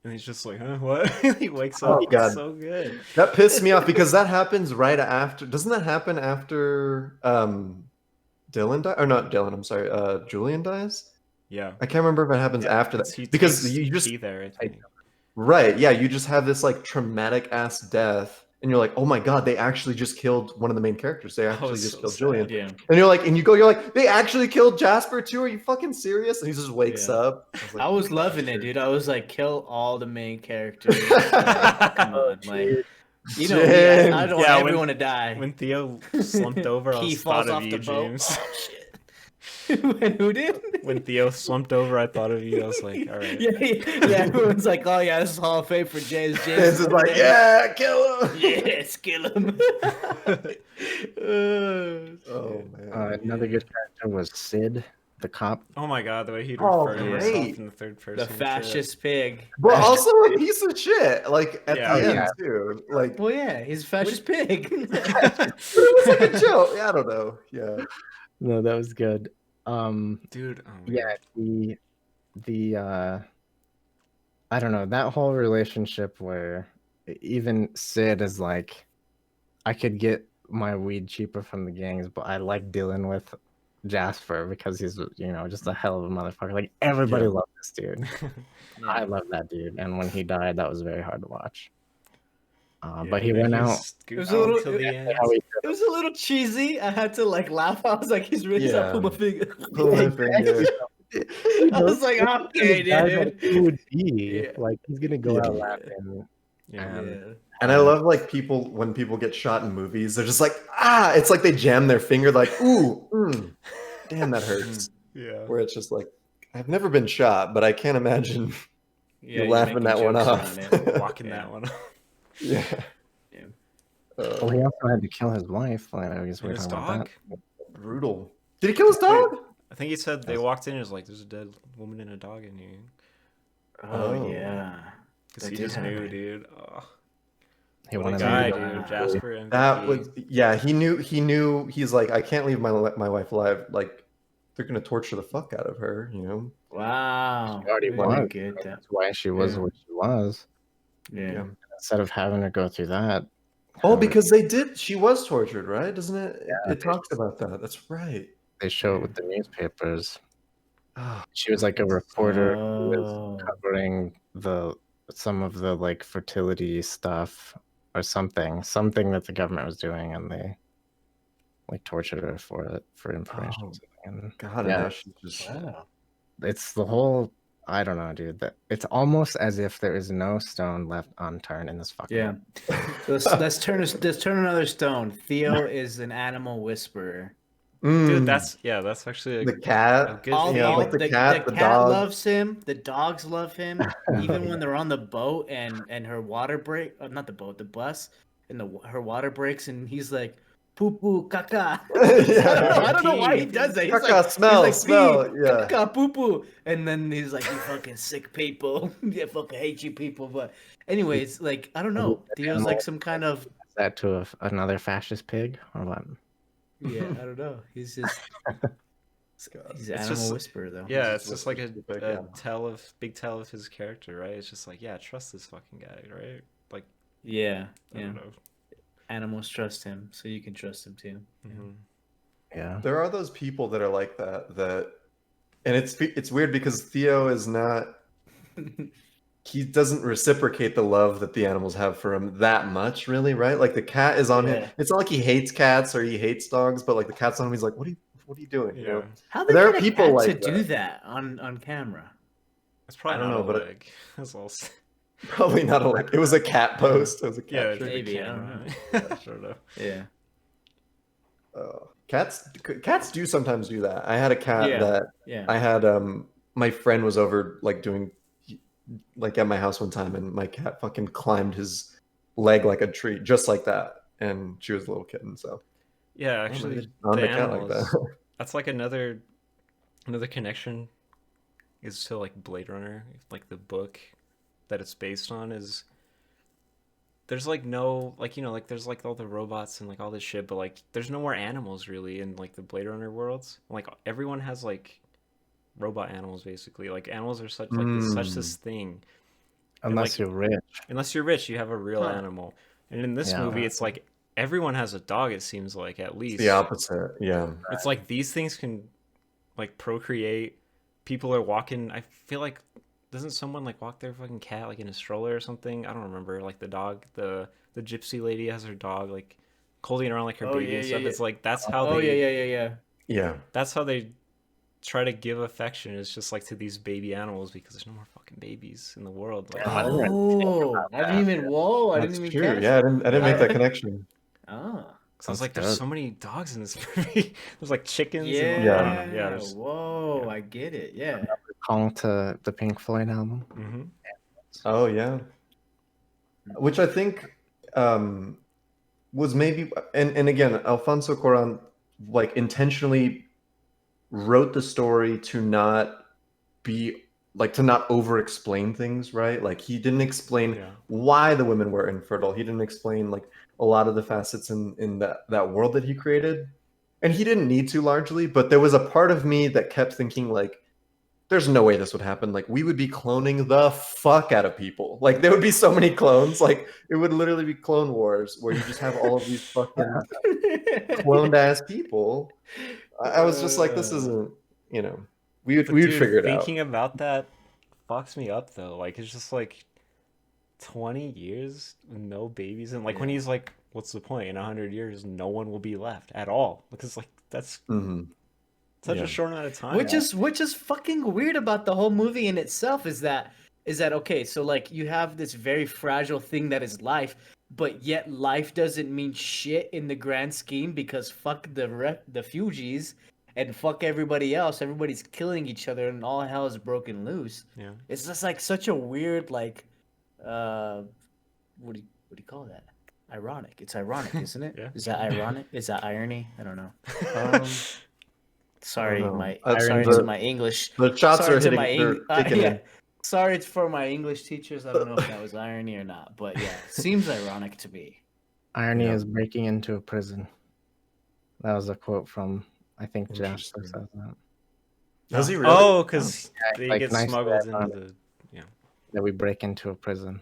and he's just like, huh, what? He wakes up. Oh, God. It's so good. That pissed me off because that happens right after. Doesn't that happen after Dylan dies? Or not Dylan, I'm sorry. Julian dies? Yeah. I can't remember if it happens after that. He Because takes you just key there, I think. right, yeah, you just have this like traumatic ass death, and you're like, oh my god, they actually just killed one of the main characters. They actually just so killed sad. Julian. Yeah. And you're like, they actually killed Jasper too? Are you fucking serious? And he just wakes up. I was loving it, dude. I was like, kill all the main characters. Like, come on, like, you know me, I don't want everyone to die. When Theo slumped over, I thought of you, James. Oh shit. When who did? When Theo slumped over, I thought of you. I was like, all right. Yeah. Everyone's like, oh yeah, this is Hall of Fame for James. James is like, yeah, kill him. Yes, kill him. Oh man. Another good character was Sid, the cop. Oh my god, the way he'd refer to himself great. in the third person. The fascist pig. But also a piece of shit. Like at Yeah. the end Yeah. too. Like Well, yeah, he's a fascist pig. it was like a joke. Yeah, I don't know. Yeah. No, that was good. Dude, yeah, the I don't know, that whole relationship where even Sid is like, I could get my weed cheaper from the gangs, but I like dealing with Jasper because he's, just a hell of a motherfucker. Like everybody loved this dude. I love that dude, and when he died, that was very hard to watch. But he went out. It was a little. Till the end. It was a little cheesy. I had to like laugh. I was like, he's really Yeah. pull my finger. Pull my finger. I was like, okay, dude. He would be like, he's gonna go out laughing. Yeah. And I love like when people get shot in movies, they're just like, it's like they jam their finger like, ooh, damn, that hurts. Yeah. Where it's just like, I've never been shot, but I can't imagine you're laughing that one off. Walking that one off. Yeah. Well, he also had to kill his wife. Like, I guess we're His talking dog? about that. Brutal. Did he kill his dog? I think he said they walked in and was like, there's a dead woman and a dog in here. Oh yeah. Because he just knew, dude. Oh. He What a wanted guy, to dude. Jasper MVP. That was, yeah, he knew, he's like, I can't leave my wife alive. Like, they're going to torture the fuck out of her, Wow. She already Really was. good. That's why she was what she was. Yeah. Instead of having to go through that. Oh, because she was tortured, right? Doesn't it? Yeah, it talks about that. That's right. They show it with the newspapers. Oh, She was like a reporter who was covering some of the like fertility stuff or something that the government was doing, and they like tortured her for information. And God, yeah, and now she's just... it's the whole, I don't know, dude. That it's almost as if there is no stone left unturned in this fucking. Yeah. Let's turn another stone. Theo is an animal whisperer. Dude, that's actually the cat. a good the the cat, the cat dog. loves him. The dogs love him. Even when they're on the boat and her water break, not the boat, the bus, and her water breaks, and he's like, poo poo caca. I don't know why he does that. He's Caca, like, smell. Yeah. Caca, poo poo, and then he's like, you fucking sick people. I fucking hate you people. But anyways, like I don't know. Theo's like some kind of. Is that to another fascist pig or what? Yeah, I don't know. He's just. He's an animal whisperer, though. Yeah, it's just like a big tell of his character, right? It's just like, yeah, trust this fucking guy, right? Like, yeah. I don't know. Animals trust him, so you can trust him too. Yeah. There are those people that are like that, and it's weird because Theo is not. He doesn't reciprocate the love that the animals have for him that much, really, right? Like the cat is on him. It's not like he hates cats or he hates dogs, but like the cat's on him, he's like, "What are you doing?" You know? How they there get are people a cat like to do that on camera? It's probably not a leg. That's all. Probably not a leg. It was a cat post. It was a cat. Yeah, maybe. I don't know. I don't know. Yeah. Cats do sometimes do that. I had a cat that I had. My friend was over like at my house one time, and my cat fucking climbed his leg like a tree, just like that. And she was a little kitten, so yeah, actually, on the the cat animals, like that. That's like another connection is to like Blade Runner, like the book that it's based on is there's like no like like there's like all the robots and like all this shit, but like there's no more animals really in like the Blade Runner worlds. Like everyone has like robot animals basically. Like animals are such like this thing. Unless you're rich. Unless you're rich, you have a real animal. And in this movie, it's like everyone has a dog. It seems like at least it's the opposite. Yeah, it's like these things can like procreate. People are walking. I feel like doesn't someone like walk their fucking cat like in a stroller or something? I don't remember. Like the dog, the gypsy lady has her dog like holding around like her baby and stuff. It's like that's how yeah. That's how they try to give affection. It's just like to these baby animals because there's no more fucking babies in the world. Like, I didn't even. Whoa! I didn't even. True. Yeah, I didn't make that connection. Oh. Sounds like there's so many dogs in this movie. There's like chickens. Yeah. And, I don't know. Yeah. Whoa! I get it. Yeah. Calling to the Pink Floyd album. Mm-hmm. Oh yeah. Which I think was maybe, and again, Alfonso Cuarón like intentionally wrote the story to not be like to not over explain things, right? Like he didn't explain why the women were infertile. He didn't explain like a lot of the facets in that world that he created, and he didn't need to largely. But there was a part of me that kept thinking like, there's no way this would happen. Like we would be cloning the fuck out of people. Like there would be so many clones. Like it would literally be Clone Wars where you just have all of these fucking cloned ass people. I was just like, this isn't, we would figure it out. Thinking about that fucks me up though. Like it's just like 20 years with no babies, and like when he's like, what's the point? In 100 years, no one will be left at all, because like that's such a short amount of time. Which is fucking weird about the whole movie in itself is that okay? So like you have this very fragile thing that is life, but yet life doesn't mean shit in the grand scheme because fuck the Fugees and fuck everybody else. Everybody's killing each other and all hell is broken loose. Yeah, it's just like such a weird like, what do you call that? Ironic. It's ironic, isn't it? Yeah. Is that ironic? Is that irony? I don't know. Sorry, to my English. The shots are hitting. Sorry for my English teachers. I don't know if that was irony or not, but yeah, it seems ironic to me. Irony is breaking into a prison. That was a quote from, I think, Josh says that. Does he really? Oh, because they like get smuggled into the that we break into a prison.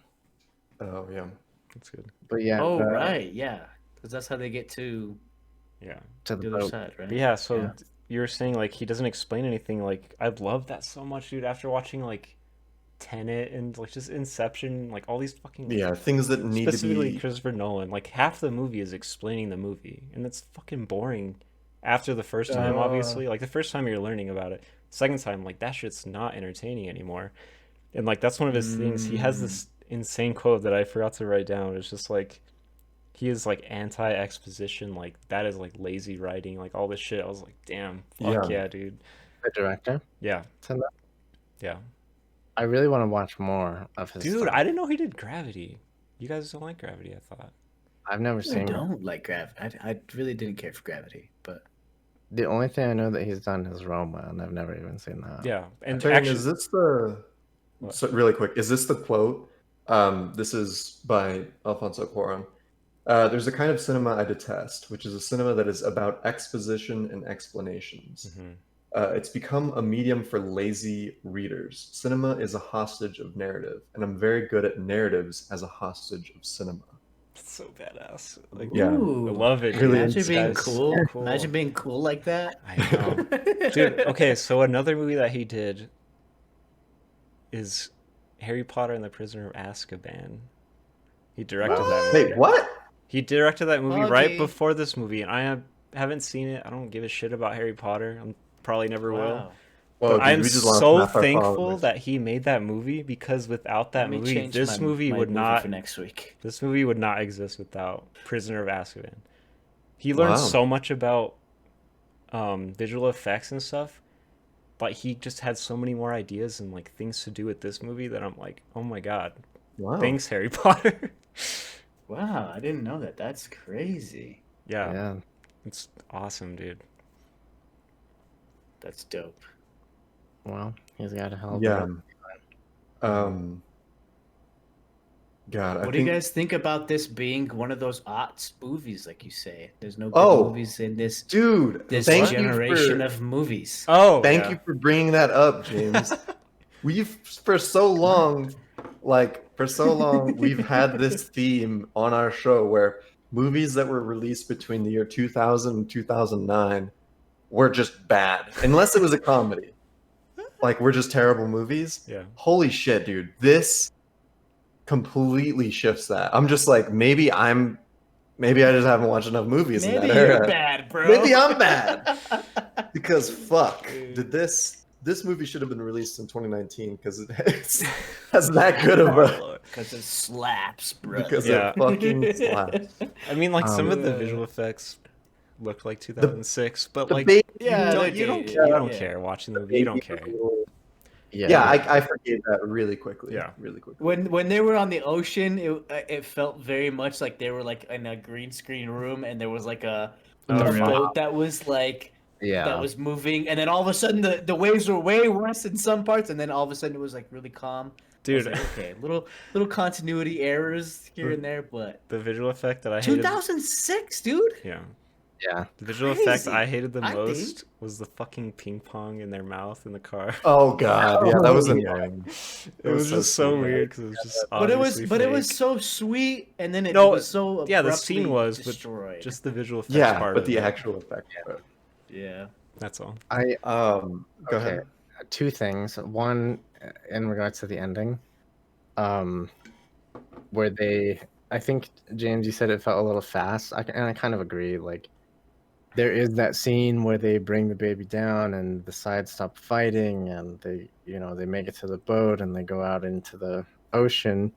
Oh yeah, that's good. But yeah. Oh right, yeah, because that's how they get to to the other side, right? But yeah, so you were saying like he doesn't explain anything. Like I love that so much, dude. After watching like Tenet and like just Inception, like all these fucking things that need to be, specifically Christopher Nolan, like half the movie is explaining the movie, and it's fucking boring after the first time. Obviously, like the first time you're learning about it, second time like that shit's not entertaining anymore. And like that's one of his things. He has this insane quote that I forgot to write down. It's just like he is like anti-exposition, like that is like lazy writing, like all this shit. I was like, damn, fuck yeah, dude. The director? Yeah. Yeah. I really want to watch more of his Dude, stuff. I didn't know he did Gravity. You guys don't like Gravity, I thought. I've never seen it. I don't like Gravity. I really didn't care for Gravity, but the only thing I know that he's done is Roma, and I've never even seen that. Yeah. And actually, is this so really quick, is this the quote? This is by Alfonso Cuarón. There's a kind of cinema I detest, which is a cinema that is about exposition and explanations. It's become a medium for lazy readers. Cinema is a hostage of narrative, and I'm very good at narratives as a hostage of cinema. It's so badass. Like, I love it. Really imagine being cool. Imagine being cool like that. I know. Dude, okay, so another movie that he did is Harry Potter and the Prisoner of Azkaban. He directed that movie. Wait, what? He directed that movie right before this movie, and I haven't seen it. I don't give a shit about Harry Potter. I'm probably never will. Well, but I'm so thankful that he made that movie, because without that movie, this movie would not. For next week. This movie would not exist without Prisoner of Azkaban. He learned so much about visual effects and stuff. But he just had so many more ideas and like things to do with this movie that I'm like, oh my god, thanks Harry Potter. Wow, I didn't know that. That's crazy. Yeah, it's awesome, dude. That's dope. Well, he's got a hell of God, What do you guys think about this being one of those aughts movies, like you say? There's no good Oh, movies in this dude, this thank generation you of movies. Oh, thank yeah. you for bringing that up, James. We've for so long, we've had this theme on our show where movies that were released between the year 2000 and 2009 were just bad, unless it was a comedy. Like, we're just terrible movies. Yeah. Holy shit, dude! This completely shifts that. I'm just like, maybe I just haven't watched enough movies in Maybe that era. you're bad, bro. Maybe I'm bad. Because fuck, did this movie should have been released in 2019 because it has that good of a Because it slaps, bro. because Yeah. it fucking slaps. I mean, like some of the Yeah. visual effects look like 2006, but The like baby, Yeah, they're you don't dated, care. You don't yeah. care watching the movie. You don't care. Yeah, I forgave that really quickly. Yeah. really quickly. When they were on the ocean, it felt very much like they were like in a green screen room, and there was like a really? boat that was like that was moving, and then all of a sudden the waves were way worse in some parts, and then all of a sudden it was like really calm. Dude, like, okay, little continuity errors here and there, but the visual effect that I hated. 2006, dude. Yeah. Yeah. The visual effect Crazy. I hated the I most think. was the fucking ping pong in their mouth in the car. Oh god, yeah, that was Oh, annoying. It was just so stupid. weird because it was just But it obviously was fake. so sweet, and then it No, was so yeah, the abruptly scene was, destroyed. but just the visual effects Yeah, part but of the it. actual effect. yeah. That's all. Go ahead. Two things. One, in regards to the ending, where I think James, you said it felt a little fast. And I kind of agree. Like, there is that scene where they bring the baby down and the sides stop fighting, and they make it to the boat and they go out into the ocean,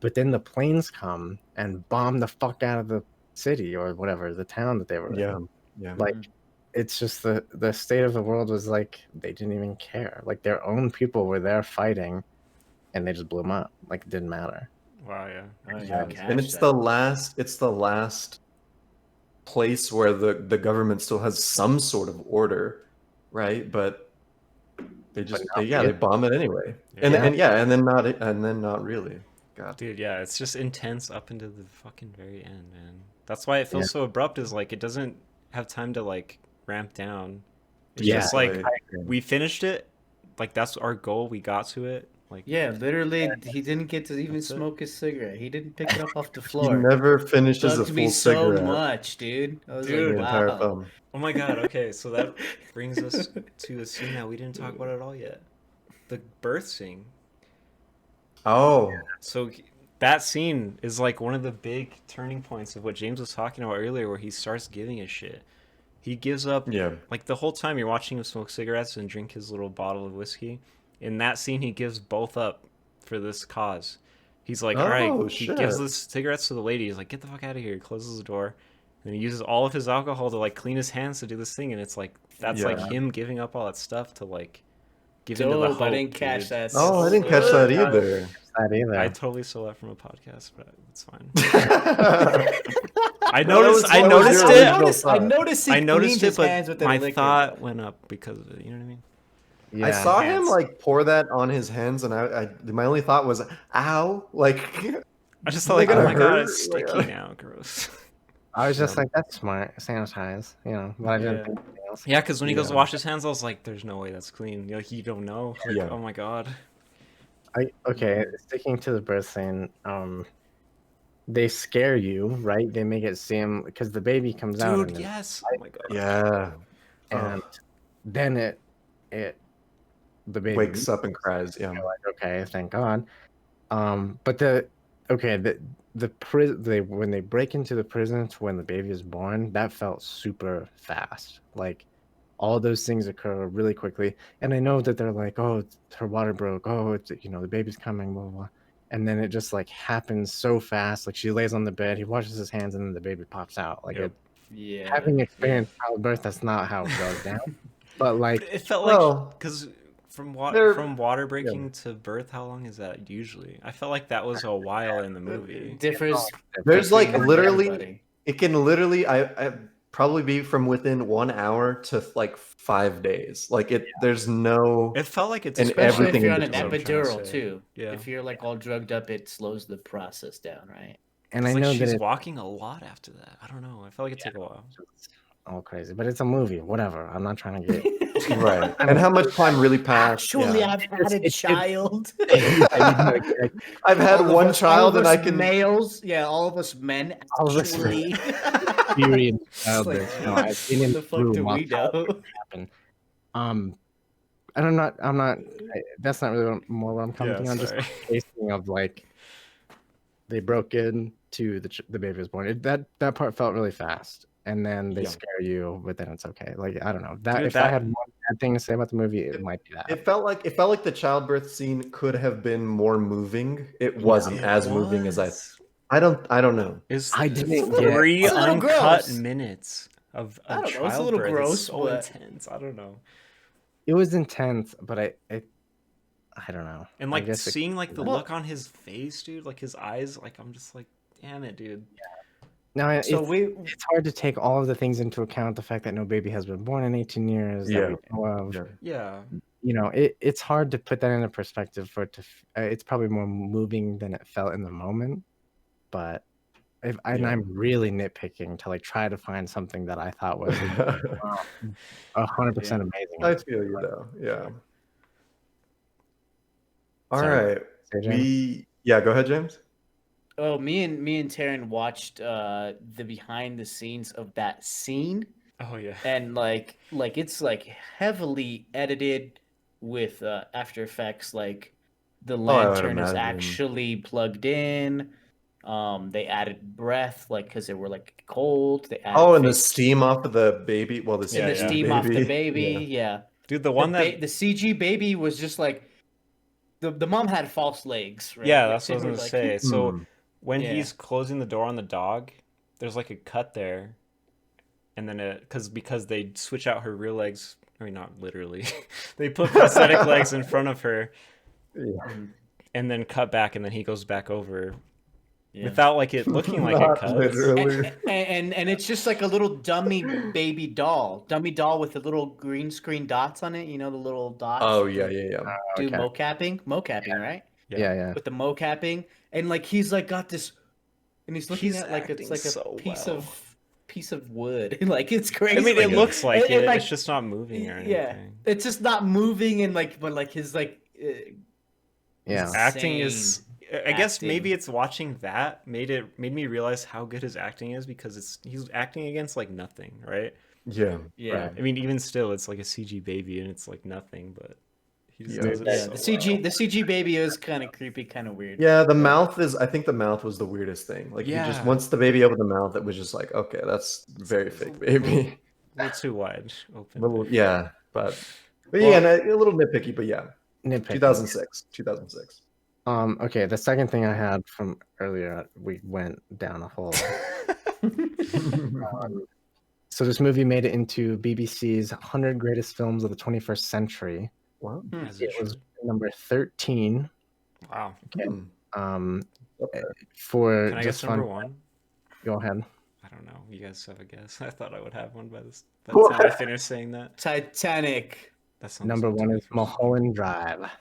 but then the planes come and bomb the fuck out of the city or whatever, the town that they were in. Yeah. Like, it's just the state of the world was like they didn't even care. Like, their own people were there fighting, and they just blew them up. Like, it didn't matter. Wow, yeah. And it's the last place where the government still has some sort of order, right? But they just they bomb it anyway. And then not really. God. Dude, yeah, it's just intense up into the fucking very end, man. That's why it feels so abrupt, is like it doesn't have time to like ramp down. It's just like we finished it, like that's our goal, we got to it. Like, yeah, literally, he didn't get to even smoke his cigarette. He didn't pick it up off the floor. He never finishes a Bugged me full so cigarette. much, dude. I was Dude, like, entire wow. film. oh my god, okay, so that brings us to a scene that we didn't talk about at all yet. The birth scene. Oh. So that scene is like one of the big turning points of what James was talking about earlier, where he starts giving a shit. He gives up, like the whole time you're watching him smoke cigarettes and drink his little bottle of whiskey. In that scene, he gives both up for this cause. He's like, all right, he gives the cigarettes to the lady. He's like, get the fuck out of here. He closes the door. And he uses all of his alcohol to like clean his hands to do this thing. And it's like, that's like him giving up all that stuff to like give into the hope. I didn't catch that. Oh, I didn't catch that either. I totally stole that from a podcast, but it's fine. I noticed it, but my thought went up because of it. You know what I mean? Yeah. I saw him like pour that on his hands, and my only thought was, "Ow!" Like, I just thought, like, oh my god, it's sticky now, gross. I was just like, that's smart, sanitize, but I didn't think anything else. Yeah, because when he goes to wash his hands, I was like, there's no way that's clean. Like, you don't know. Like, oh my god. Sticking to the birth scene, they scare you, right? They make it seem, because the baby comes out. Dude, yes. Oh my god. Yeah. And then the baby wakes up and cries. Yeah. You're like, okay, thank God. But when they break into the prison to when the baby is born, that felt super fast. Like, all those things occur really quickly. And I know that they're like, oh, her water broke. Oh, it's, the baby's coming, blah, blah, blah. And then it just like happens so fast. Like, she lays on the bed, he washes his hands, and then the baby pops out. Like, having experienced childbirth, that's not how it goes down. But like, it felt like, because from water breaking to birth, how long is that usually? I felt like that was a while in the movie. Differs. There's like literally, it can literally. probably be from within 1 hour to like 5 days. Like there's no. It felt like it's And Especially everything if you're in on an between. epidural too. Yeah. If you're like all drugged up, it slows the process down, right? And It's I like know she's that walking a lot after that. I don't know. I felt like it'd take a while. all crazy, but it's a movie. Whatever. I'm not trying to get Right. And how much time really passed? Actually, Yeah. I've had a child. I've had All of one us- child, all of and I us can. males, yeah, all of us men All of us actually. experience It's childbirth. like, No, I've been what in the fuck room do while we know? childbirth happened. And I'm not. That's not really more what I'm commenting on. Just sorry. the pacing of like they broke in to the baby was born. That part felt really fast, and then they scare you, but then it's okay. Like I don't know that. Dude, if I had one bad thing to say about the movie, it might be that. It felt like the childbirth scene could have been more moving. It wasn't as moving as I don't know. I didn't get 3 It's a little uncut gross. minutes of I don't know, childbirth. it's a little gross, so but- intense. I don't know. It was intense, but I don't know. And I like guess seeing like the look on his face, dude, like his eyes, like I'm just like, damn it, dude. No, it's hard to take all of the things into account. The fact that no baby has been born in 18 years that we know of. Yeah. You know, it's hard to put that into perspective for it to. It's probably more moving than it felt in the moment, but I'm really nitpicking to like try to find something that I thought was 100% amazing. I feel you though. Yeah. All Sorry. right. Say, James? Go ahead, James. Oh, me and Taryn watched the behind the scenes of that scene. Oh yeah. And like it's like heavily edited with After Effects. Like the lantern is actually plugged in. They added breath, like because they were like cold. They added and the steam off of the baby. Well, the steam off the baby. Yeah. Dude, the one the CG baby was just like the mom had false legs. Right? Yeah, that's what I was gonna say. So when he's closing the door on the dog, there's like a cut there, and then because they switch out her real legs. I mean, not literally. They put prosthetic legs in front of her, and then cut back, and then he goes back over. Without like it looking like it cuts. Literally. And it's just like a little dummy baby doll with the little green screen dots on it. You know, the little dots. Oh yeah. Do mocapping, right? Yeah. With the mocapping, and like he's like got this, and he's looking at like it's like a so piece of wood. Like it's crazy. I mean, it looks like it. Like, it's just not moving or anything. Yeah, it's just not moving, and like, but like his like. Yeah. Acting is. I guess maybe it's watching that made me realize how good his acting is because he's acting against like nothing, right? Yeah. Right. I mean, even still, it's like a CG baby and it's like nothing, but he just does it the CG baby is kind of creepy, kind of weird. Yeah, I think the mouth was the weirdest thing. Like, once the baby opened the mouth, it was just like, okay, that's very fake baby. A little too wide open. But yeah, a little nitpicky, but yeah. Nitpicky. 2006. Okay, the second thing I had from earlier, we went down a hole. So this movie made it into BBC's 100 Greatest Films of the 21st Century. Wow. It was number 13. Wow. Okay. For Can I just guess number one? Go ahead. I don't know. You guys have a guess. I thought I would have one by the time I finished saying that. Titanic. Number one is Mulholland Drive.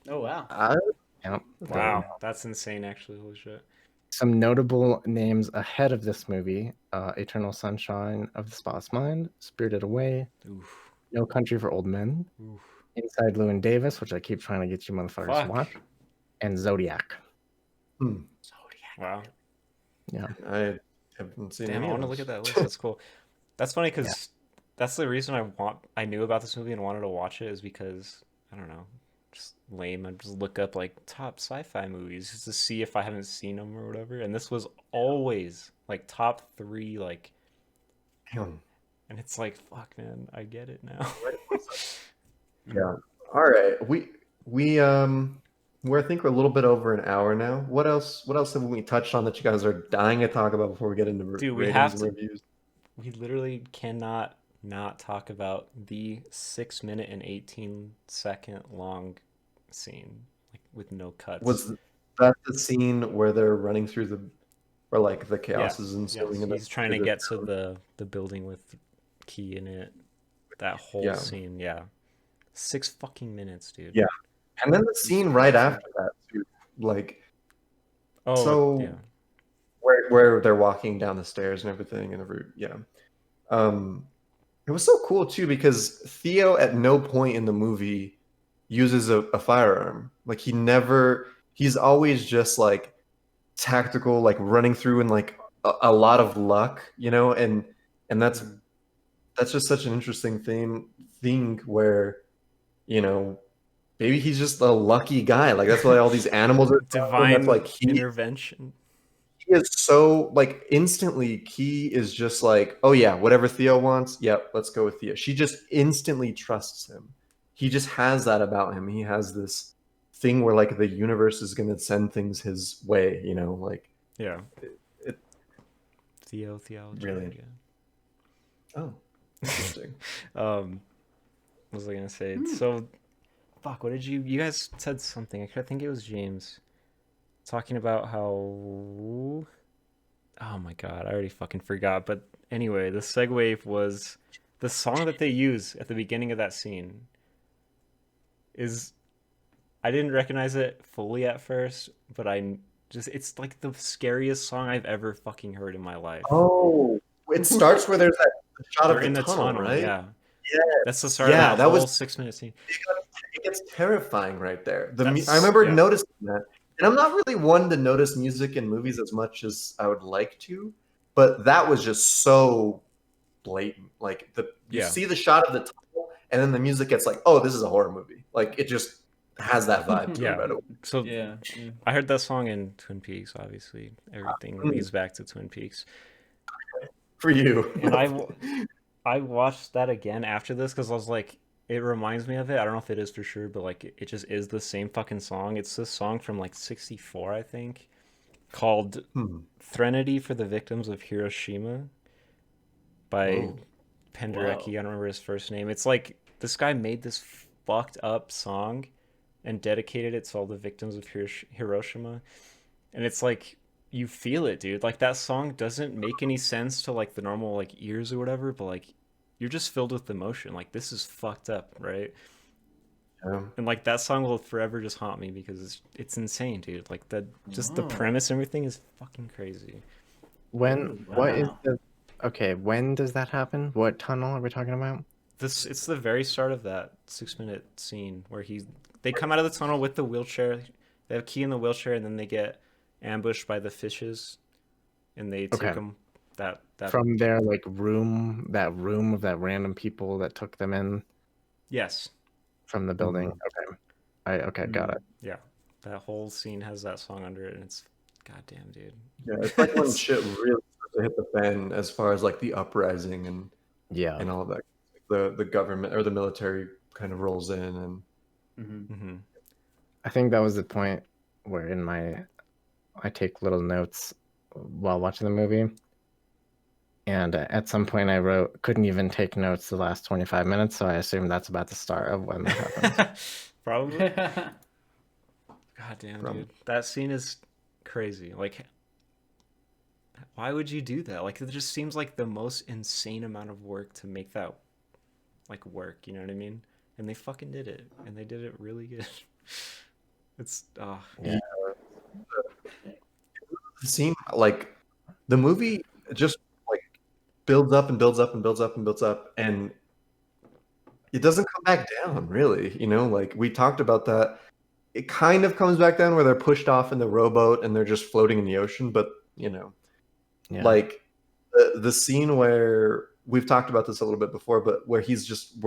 Oh wow. Yep. Wow, that's insane. Actually, holy shit. Some notable names ahead of this movie: Eternal Sunshine of the Spotless Mind, Spirited Away, No Country for Old Men, Inside Llewyn Davis, which I keep trying to get you motherfuckers to watch, and Zodiac. Zodiac. Wow. Yeah. I haven't seen. Damn, I want to look at that list. That's cool. That's funny because that's the reason I knew about this movie and wanted to watch it is because I don't know. Just lame. I just look up like top sci-fi movies just to see if I haven't seen them or whatever. And this was always like top 3, like. Damn. And it's like, fuck, man, I get it now. Yeah. All right. We're I think we're a little bit over an hour now. What else have we touched on that you guys are dying to talk about before we get into ratings and reviews? We literally cannot not talk about the 6 minute and 18-second long scene, like with no cuts. Was that the scene where they're running through where like the chaos is ensuing. He's trying to get to the building with Key in it. That whole scene, 6 fucking minutes, dude. Yeah, and then the scene right after that, too, like, where they're walking down the stairs and everything, and it was so cool too because Theo at no point in the movie uses a firearm. Like he's always just like tactical, like running through and like a lot of luck, and that's just such an interesting thing where, maybe he's just a lucky guy. Like that's why all these animals are divine intervention. He is so like instantly. Key is just like, oh yeah, whatever Theo wants. Yep, let's go with Theo. She just instantly trusts him. He just has that about him. He has this thing where like the universe is going to send things his way. Like Theo theology. Really? Yeah. Oh, interesting. What was I gonna say? So, fuck. What did you guys said something? I think it was James. Talking about how, oh my god, I already fucking forgot. But anyway, the segue was the song that they use at the beginning of that scene. I didn't recognize it fully at first, but it's like the scariest song I've ever fucking heard in my life. Oh, it starts where there's that shot of in the tunnel, right? Yeah, that's the start of that whole 6-minute scene. It gets terrifying right there. I remember noticing that. And I'm not really one to notice music in movies as much as I would like to, but that was just so blatant. Like you see the shot of the tunnel, and then the music gets like, oh, this is a horror movie. Like it just has that vibe to it right away. So I heard that song in Twin Peaks. Obviously, everything leads back to Twin Peaks. For you, and I watched that again after this because I was like, it reminds me of it. I don't know if it is for sure, but like it just is the same fucking song. It's this song from like 1964, I think, called Threnody for the Victims of Hiroshima by Penderecki. I don't remember his first name. It's like this guy made this fucked up song and dedicated it to all the victims of Hiroshima. And it's like, you feel it, dude. Like that song doesn't make any sense to like the normal like ears or whatever, but like you're just filled with emotion. Like this is fucked up, right? Yeah. And like that song will forever just haunt me because it's insane, dude. Like the premise and everything is fucking crazy. When when does that happen? What tunnel are we talking about? It's the very start of that 6-minute scene where they come out of the tunnel with the wheelchair. They have Key in the wheelchair, and then they get ambushed by the fishes, and they take them that from their like room of that random people that took them in. Yes. From the building. Okay, got it. Yeah, that whole scene has that song under it, and it's goddamn, dude. Yeah, it's like when shit really starts to hit the fan as far as like the uprising and all of that. The government or the military kind of rolls in, and I think that was the point where I take little notes while watching the movie, and at some point I wrote couldn't even take notes the last 25 minutes, so I assume that's about the start of when that happens. Probably. Goddamn, dude, that scene is crazy. Like, why would you do that? Like, it just seems like the most insane amount of work to make that like work, you know what I mean? And they fucking did it, and they did it really good. It's the scene, like the movie just like builds up and builds up and builds up and builds up, and it doesn't come back down really, like we talked about that. It kind of comes back down where they're pushed off in the rowboat and they're just floating in the ocean, but like the scene where we've talked about this a little bit before, but where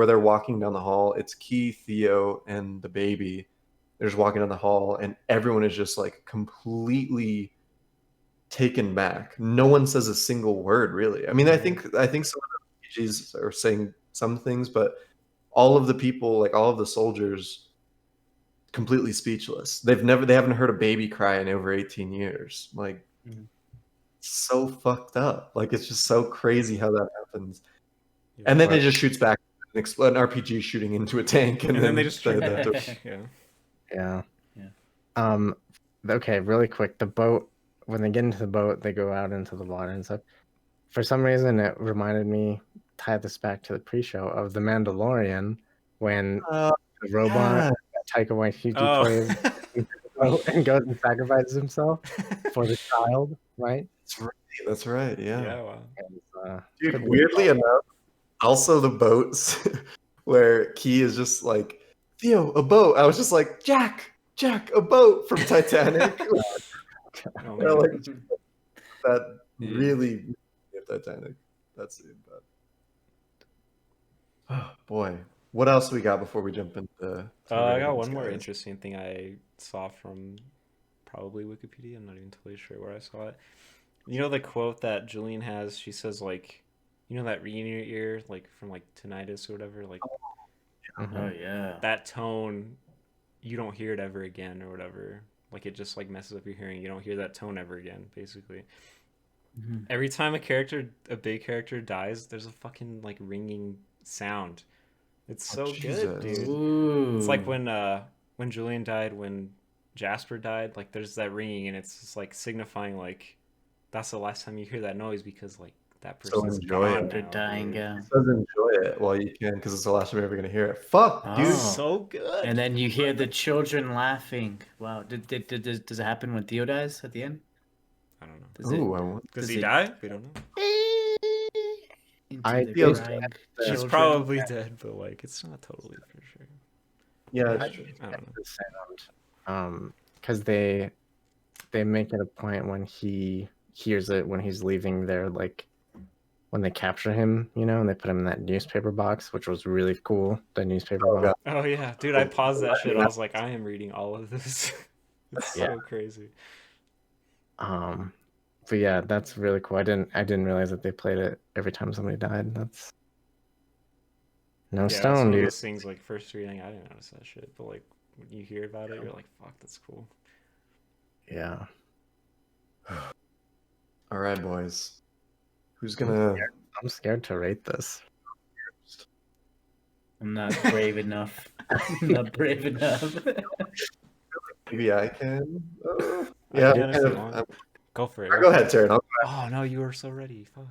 they're walking down the hall, it's Key, Theo, and the baby. They're just walking down the hall, and everyone is just like completely taken back. No one says a single word, really. I mean, I think some of the RPGs are saying some things, but all of the people, like all of the soldiers, completely speechless. They haven't heard a baby cry in over 18 years. Like, so fucked up. Like, it's just so crazy how that happens. Yeah, and then it just shoots back, an RPG shooting into a tank, and then they just yeah. Okay, really quick. The boat when they get into the boat, they go out into the water and stuff. For some reason, it reminded me, tie this back to the pre-show, of The Mandalorian, when the robot that Taika Waititi plays and goes and sacrifices himself for the child, right? That's right. Yeah. Yeah. Wow. And, dude, weirdly enough, also the boats where Key is just like, Theo, a boat. I was just like, Jack, a boat from Titanic. Like, that really Titanic. That's it. But oh boy, what else we got before we jump into? I got one more interesting thing I saw from probably Wikipedia. I'm not even totally sure where I saw it. You know the quote that Julianne has? She says like, you know that ringing in your ear, like from like tinnitus or whatever, like. Oh yeah. That tone, you don't hear it ever again or whatever. Like it just like messes up your hearing. You don't hear that tone ever again, basically. Mm-hmm. Every time a big character dies, there's a fucking like ringing sound. It's so good, dude. Ooh. It's like when Julianne died, when Jasper died, like there's that ringing and it's just like signifying like that's the last time you hear that noise because like that person's gone now, dying. Yeah. So enjoy it while you can because it's the last time you're ever gonna hear it. Fuck, dude, so good. And then you hear the children laughing. Wow, does it happen when Theo dies at the end? I don't know. Does he die? We don't know. She's probably dead, but like it's not totally for sure. Yeah, I don't know. Because they make it a point when he hears it when he's leaving there, like when they capture him, you know, and they put him in that newspaper box, which was really cool. The newspaper box. Oh yeah, dude, I paused that shit. I was like, I am reading all of this. It's so crazy. But yeah, that's really cool. I didn't realize that they played it every time somebody died. That's no stone, that's one dude. of those things like first reading, I didn't notice that shit, but like when you hear about it, you're like, fuck, that's cool. Yeah. All right, boys. Who's gonna? I'm scared to rate this. I'm not brave enough. I'm not brave enough. Maybe I can. Yeah. Go for it. Go ahead, Taryn. Oh no, you were so ready. Fuck.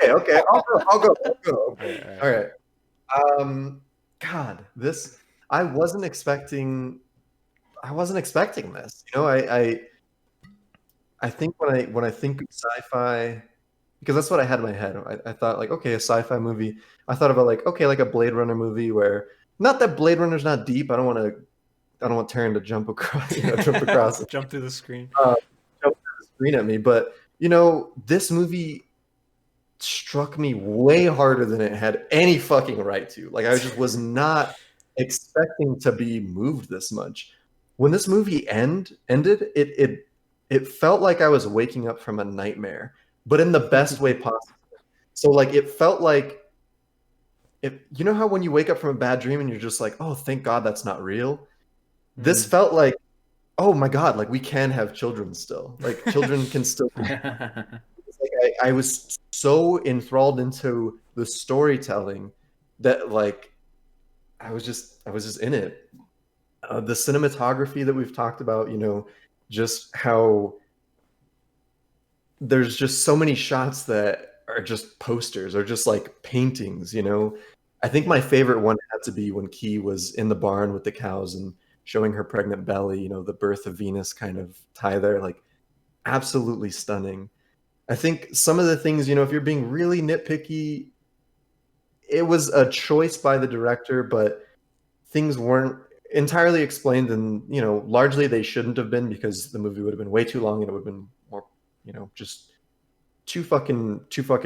Okay. I'll go. Okay. All right. God, this I wasn't expecting this. You know, I think when I think of sci-fi, because that's what I had in my head. I thought like, okay, a sci-fi movie. I thought about like, okay, like a Blade Runner movie where not that Blade Runner's not deep. I don't want Taryn to jump across, jump through the screen. Jump through the screen at me. But you know, this movie struck me way harder than it had any fucking right to. Like I just was not expecting to be moved this much. When this movie ended, it felt like I was waking up from a nightmare, but in the best way possible. So like it felt like you know how when you wake up from a bad dream and you're just like, oh, thank God that's not real. This felt like, oh my God, like we can have children still. Like children can still. Like I was so enthralled into the storytelling that like I was just in it. The cinematography that we've talked about, you know, just how there's just so many shots that are just posters or just like paintings, you know. I think my favorite one had to be when Key was in the barn with the cows and showing her pregnant belly, you know, the birth of Venus kind of tie there, like absolutely stunning. I think some of the things, you know, if you're being really nitpicky, it was a choice by the director, but things weren't entirely explained, and you know, largely they shouldn't have been because the movie would have been way too long and it would have been more, you know, just too fucking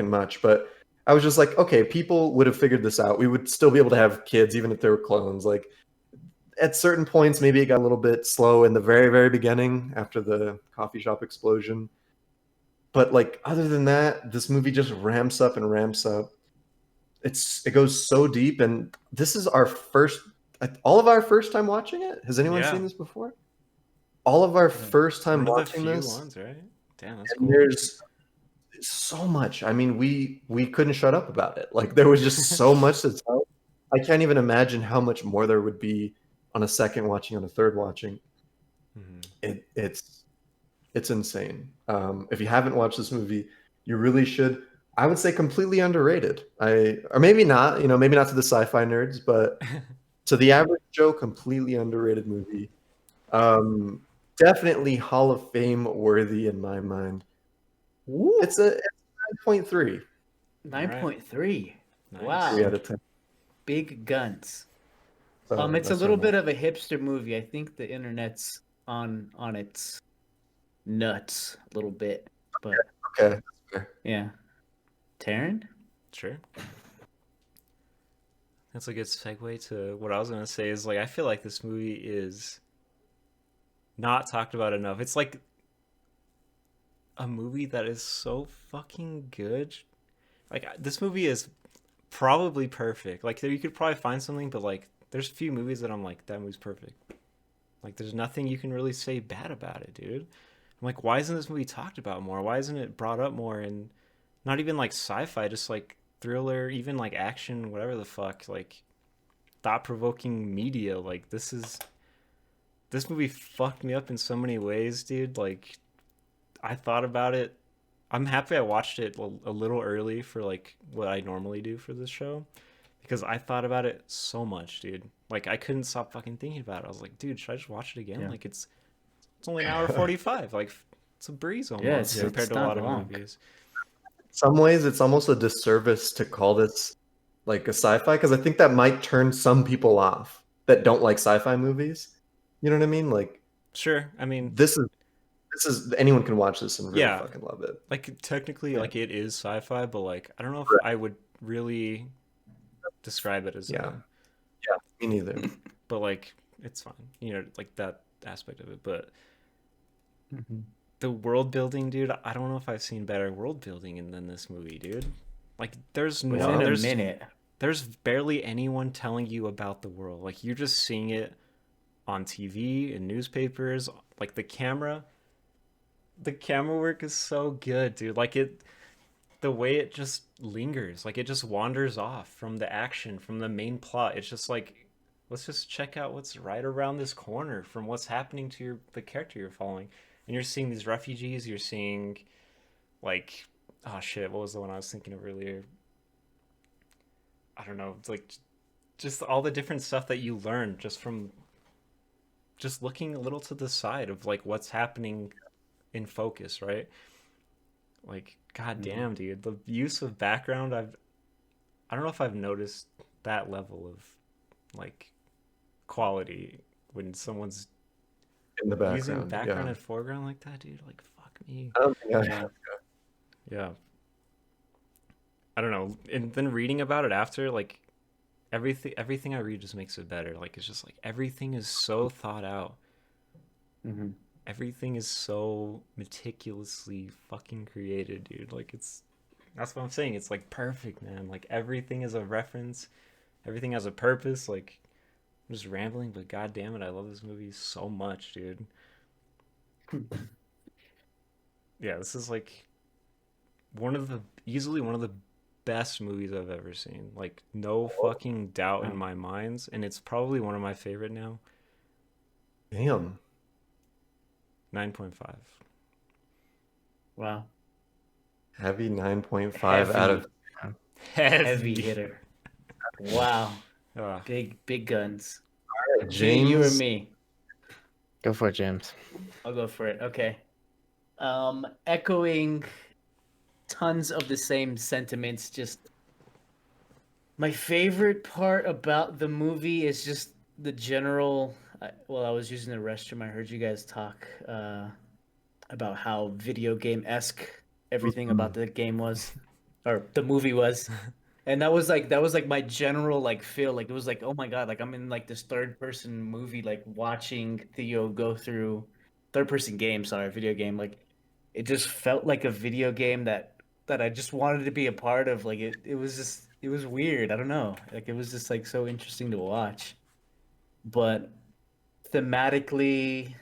much. But I was just like, okay, people would have figured this out. We would still be able to have kids even if they were clones. Like at certain points, maybe it got a little bit slow in the very, very beginning after the coffee shop explosion. But like other than that, this movie just ramps up and ramps up. It goes so deep, and this is all of our first time watching it. Has anyone seen this before? All of our first time watching this. Ones, right? Damn, that's cool. There's so much. I mean, we couldn't shut up about it. Like there was just so much to tell. I can't even imagine how much more there would be on a second watching, on a third watching. Mm-hmm. It's insane. If you haven't watched this movie, you really should. I would say completely underrated. Or maybe not, maybe not to the sci-fi nerds, but to the average Joe, completely underrated movie. Definitely Hall of Fame worthy in my mind. Woo. It's a 9.3. 9.3. Nice. Wow. 3 out of 10. Big guns. So It's a that's little what I'm bit of a hipster movie. I think the internet's on its nuts a little bit, but Okay. yeah. Taryn? Sure. That's a good segue to what I was gonna say. Is like I feel like this movie is not talked about enough. It's like a movie that is so fucking good. Like this movie is probably perfect. Like you could probably find something, but like there's a few movies that I'm like, that movie's perfect. Like there's nothing you can really say bad about it, dude. I'm like, why isn't this movie talked about more? Why isn't it brought up more? And not even like sci-fi, just like thriller, even like action, whatever the fuck, like thought-provoking media. Like this movie fucked me up in so many ways, dude. Like I thought about it. I'm happy I watched it a little early for like what I normally do for this show, because I thought about it so much, dude. Like I couldn't stop fucking thinking about it. I was like, dude, should I just watch it again? Yeah. Like it's only an hour 45. Like it's a breeze almost compared it's to a lot not of long. movies. In some ways, it's almost a disservice to call this like a sci-fi, because I think that might turn some people off that don't like sci-fi movies. You know what I mean? Like, Sure, I mean, this is anyone can watch this and really yeah, fucking love it. like technically, Yeah. like it is sci-fi, but like I don't know if Right. I would really describe it as Yeah. that. Yeah, me neither. But like it's fine, like that aspect of it. But the world building, dude, I don't know if I've seen better world building than this movie, dude. Like there's Within a there's minute. there's barely anyone telling you about the world. Like you're just seeing it on TV and newspapers. Like the camera work is so good, dude. Like the way it just lingers, like it just wanders off from the action, from the main plot. It's just like, let's just check out what's right around this corner from what's happening to the character you're following. And you're seeing these refugees, you're seeing like, oh shit, what was the one I was thinking of earlier? I don't know. It's like just all the different stuff that you learn just from just looking a little to the side of like what's happening in focus, right? Like, god damn, dude, the use of background, I don't know if I've noticed that level of like quality when someone's In the background. using background Yeah. and foreground like that, dude. Like, fuck me. I don't think I Yeah. I don't know. And then reading about it after, like everything I read just makes it better. Like it's just like everything is so thought out. Mm-hmm. Everything is so meticulously fucking created, dude. Like that's what I'm saying. It's like perfect, man. Like everything is a reference. Everything has a purpose. Like I'm just rambling, but god damn it, I love this movie so much, dude. Yeah, this is like easily one of the best movies I've ever seen. Like no fucking doubt in my minds, and it's probably one of my favorite now. Damn. 9.5. Wow. Heavy 9.5 out of Heavy hitter. Wow. Ah, Big guns. James. You or me? Go for it, James. I'll go for it. Okay. Echoing tons of the same sentiments. Just my favorite part about the movie is just the general. Well, I was using the restroom. I heard you guys talk about how video game-esque everything about the game was, or the movie was. And that was like my general like feel. Like it was like, oh my god, like I'm in like this third person movie, like watching Theo go through third person game, sorry, video game. Like it just felt like a video game that I just wanted to be a part of. Like it was weird. I don't know. Like it was just like so interesting to watch. But thematically,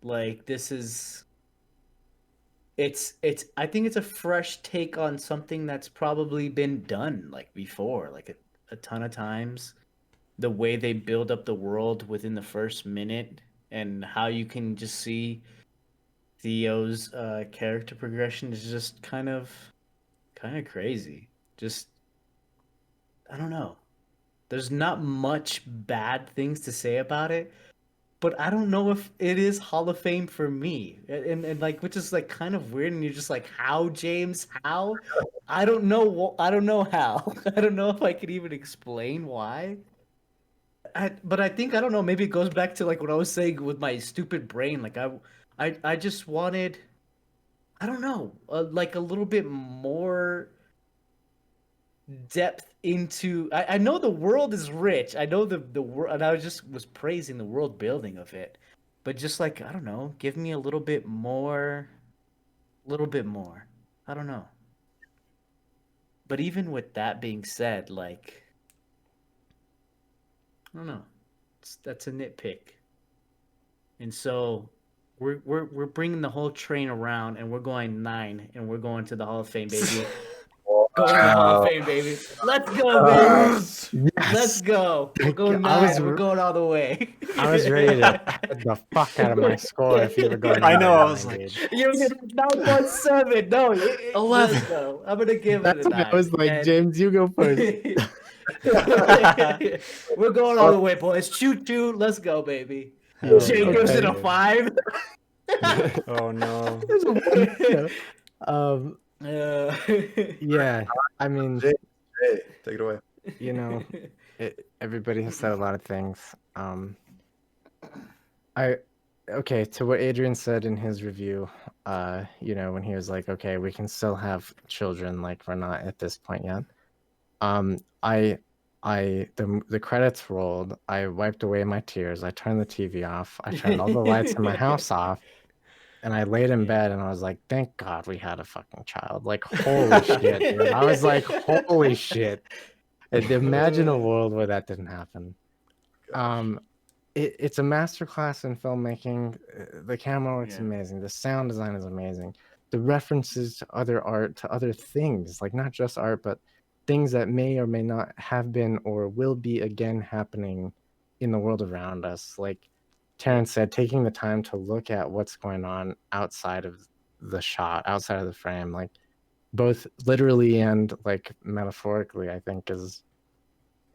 like this is it's I think it's a fresh take on something that's probably been done like before, like a ton of times. The way they build up the world within the first minute and how you can just see Theo's character progression is just kind of crazy. Just I don't know. There's not much bad things to say about it, but I don't know if it is Hall of Fame for me. And like, which is like kind of weird. And you're just like, how, James? How? I don't know. I don't know how. I don't know if I could even explain why. But I think I don't know. Maybe it goes back to like what I was saying with my stupid brain. Like I just wanted, I don't know, like a little bit more depth into. I know the world is rich. I know the world, and I just was praising the world building of it, but just like I don't know, give me a little bit more, little bit more. I don't know. But even with that being said, like I don't know, that's a nitpick. And so we're bringing the whole train around, and we're going 9, and we're going to the Hall of Fame, baby. Going to the Hall of Fame, baby. Let's go, baby. Yes. Let's go. We're going 9. We're going all the way. I was ready to get the fuck out of my score if you were going. I know. I 9, was like, dude. You're gonna 9.7. No, 11. Let's go. I'm gonna give it a 9. I was like, And- James, you go first. We're going all the way, boys. Choo choo. Let's go, baby. Hell Jay yeah. gives it a 5. Oh no. Yeah, I mean, Hey, take it away. you know, everybody has said a lot of things. Okay, to what Adrian said in his review, you know, when he was like, okay, we can still have children, like we're not at this point yet. The credits rolled, I wiped away my tears, I turned the TV off, I turned all the lights in my house off, and I laid in bed and I was like, thank God we had a fucking child. Like, holy shit, dude. I was like, holy shit. And imagine a world where that didn't happen. It's a masterclass in filmmaking. The camera work's amazing. The sound design is amazing. The references to other art, to other things, like not just art, but things that may or may not have been or will be again happening in the world around us. Like Terrence said, taking the time to look at what's going on outside of the shot, outside of the frame, like both literally and like metaphorically, I think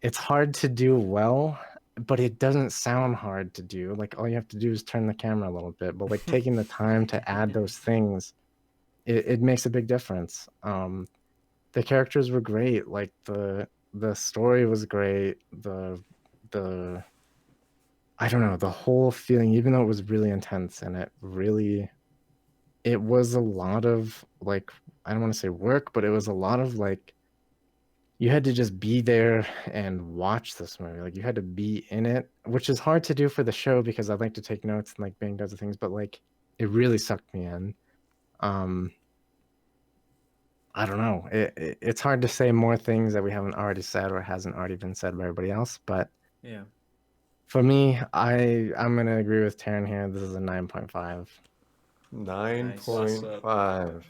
it's hard to do well, but it doesn't sound hard to do. Like all you have to do is turn the camera a little bit, but like taking the time to add those things, it makes a big difference. The characters were great. Like the story was great. The I don't know, the whole feeling, even though it was really intense and it was a lot of like, I don't want to say work, but it was a lot of like, you had to just be there and watch this movie. Like you had to be in it, which is hard to do for the show because I like to take notes and like bang does the things, but like it really sucked me in. I don't know. It's hard to say more things that we haven't already said or hasn't already been said by everybody else, but Yeah. for me, I'm gonna agree with Taryn here. This is a 9.5. 9.5.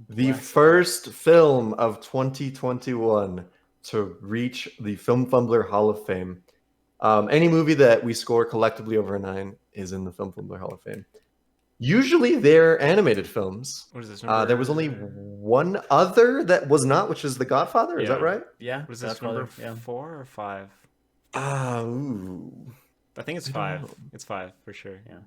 The first film of 2021 to reach the Film Fumbler Hall of Fame. Any movie that we score collectively over a 9 is in the Film Fumbler Hall of Fame. Usually they're animated films. What is this? There was only one other that was not, which is The Godfather. Is that right? Yeah. What is this, number 4 or 5? Ooh. I think it's 5. It's 5 for sure. Yeah.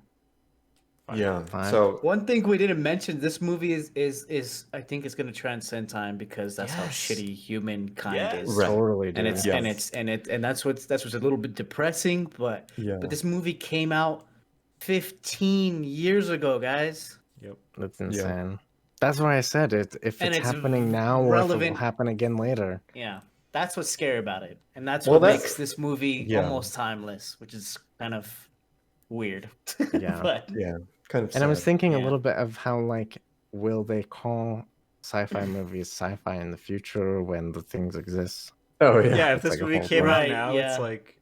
5. Yeah. 5. So One thing we didn't mention, this movie is I think it's gonna transcend time because that's how shitty humankind is. Right. Totally, dude. And that's what's a little bit depressing, but this movie came out 15 years ago, guys. Yep. That's insane. That's why I said it. If it's happening now or if it will happen again later. Yeah. That's what's scary about it. And that's what makes this movie almost timeless, which is kind of weird. Yeah. But, kind of sad. And I was thinking a little bit of how, like, will they call sci-fi movies sci-fi in the future when the things exist? Oh, yeah. Yeah, if this like a movie whole came thing. out Right, now, yeah. it's like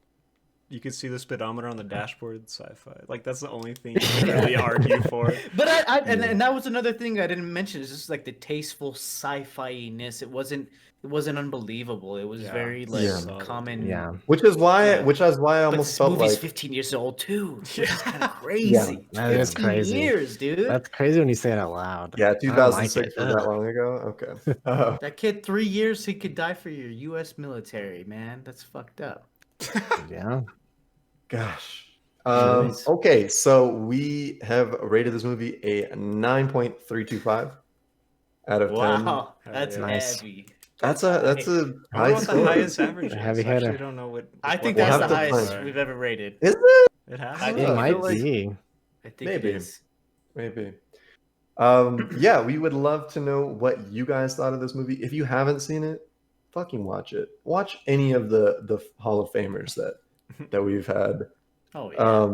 you could see the speedometer on the dashboard, sci-fi. Like that's the only thing you can really argue for. But and that was another thing I didn't mention. Is just like the tasteful sci-fi-ness. It wasn't unbelievable. It was very like common. Yeah. Which is why I almost felt movie's like 15 years old too. Which is kind of Yeah, crazy. that is 15 crazy. years, dude. That's crazy when you say it out loud. yeah, I don't 2006 like was it. that long ago. Okay. That kid, 3 years, he could die for your U.S. military, man. That's fucked up. Yeah. Gosh. Nice. Okay, so we have rated this movie a 9.325 out of 10. Wow, that's Nice. heavy. That's a I high wonder what the score. highest average is. Heavy I actually hitter. don't know what. I what think We'll that's have the to highest find- we've ever rated. Is it? It has. I to It feel might like- be. I think Maybe. it is. Maybe. Yeah, we would love to know what you guys thought of this movie. If you haven't seen it, fucking watch it. Watch any of the Hall of Famers that we've had. Oh yeah.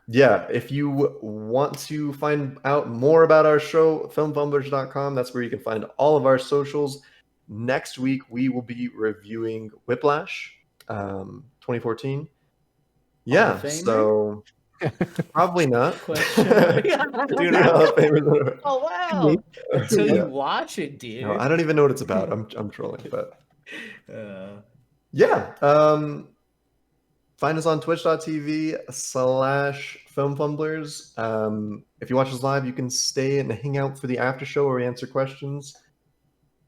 Yeah, if you want to find out more about our show, filmfumblers.com, that's where you can find all of our socials. Next week, we will be reviewing Whiplash, 2014. Yeah, Famer? so probably not. Question mark. Dude, Hall of Famers. Oh wow! Until Yeah. you watch it, dude. No, I don't even know what it's about. I'm trolling, but Uh, yeah. Find us on twitch.tv/filmfumblers. If you watch us live, you can stay and hang out for the after show where we answer questions.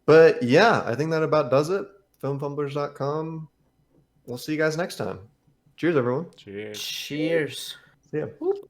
But yeah, I think that about does it. Filmfumblers.com. We'll see you guys next time. Cheers, everyone. Cheers. cheers. See ya. Whoop.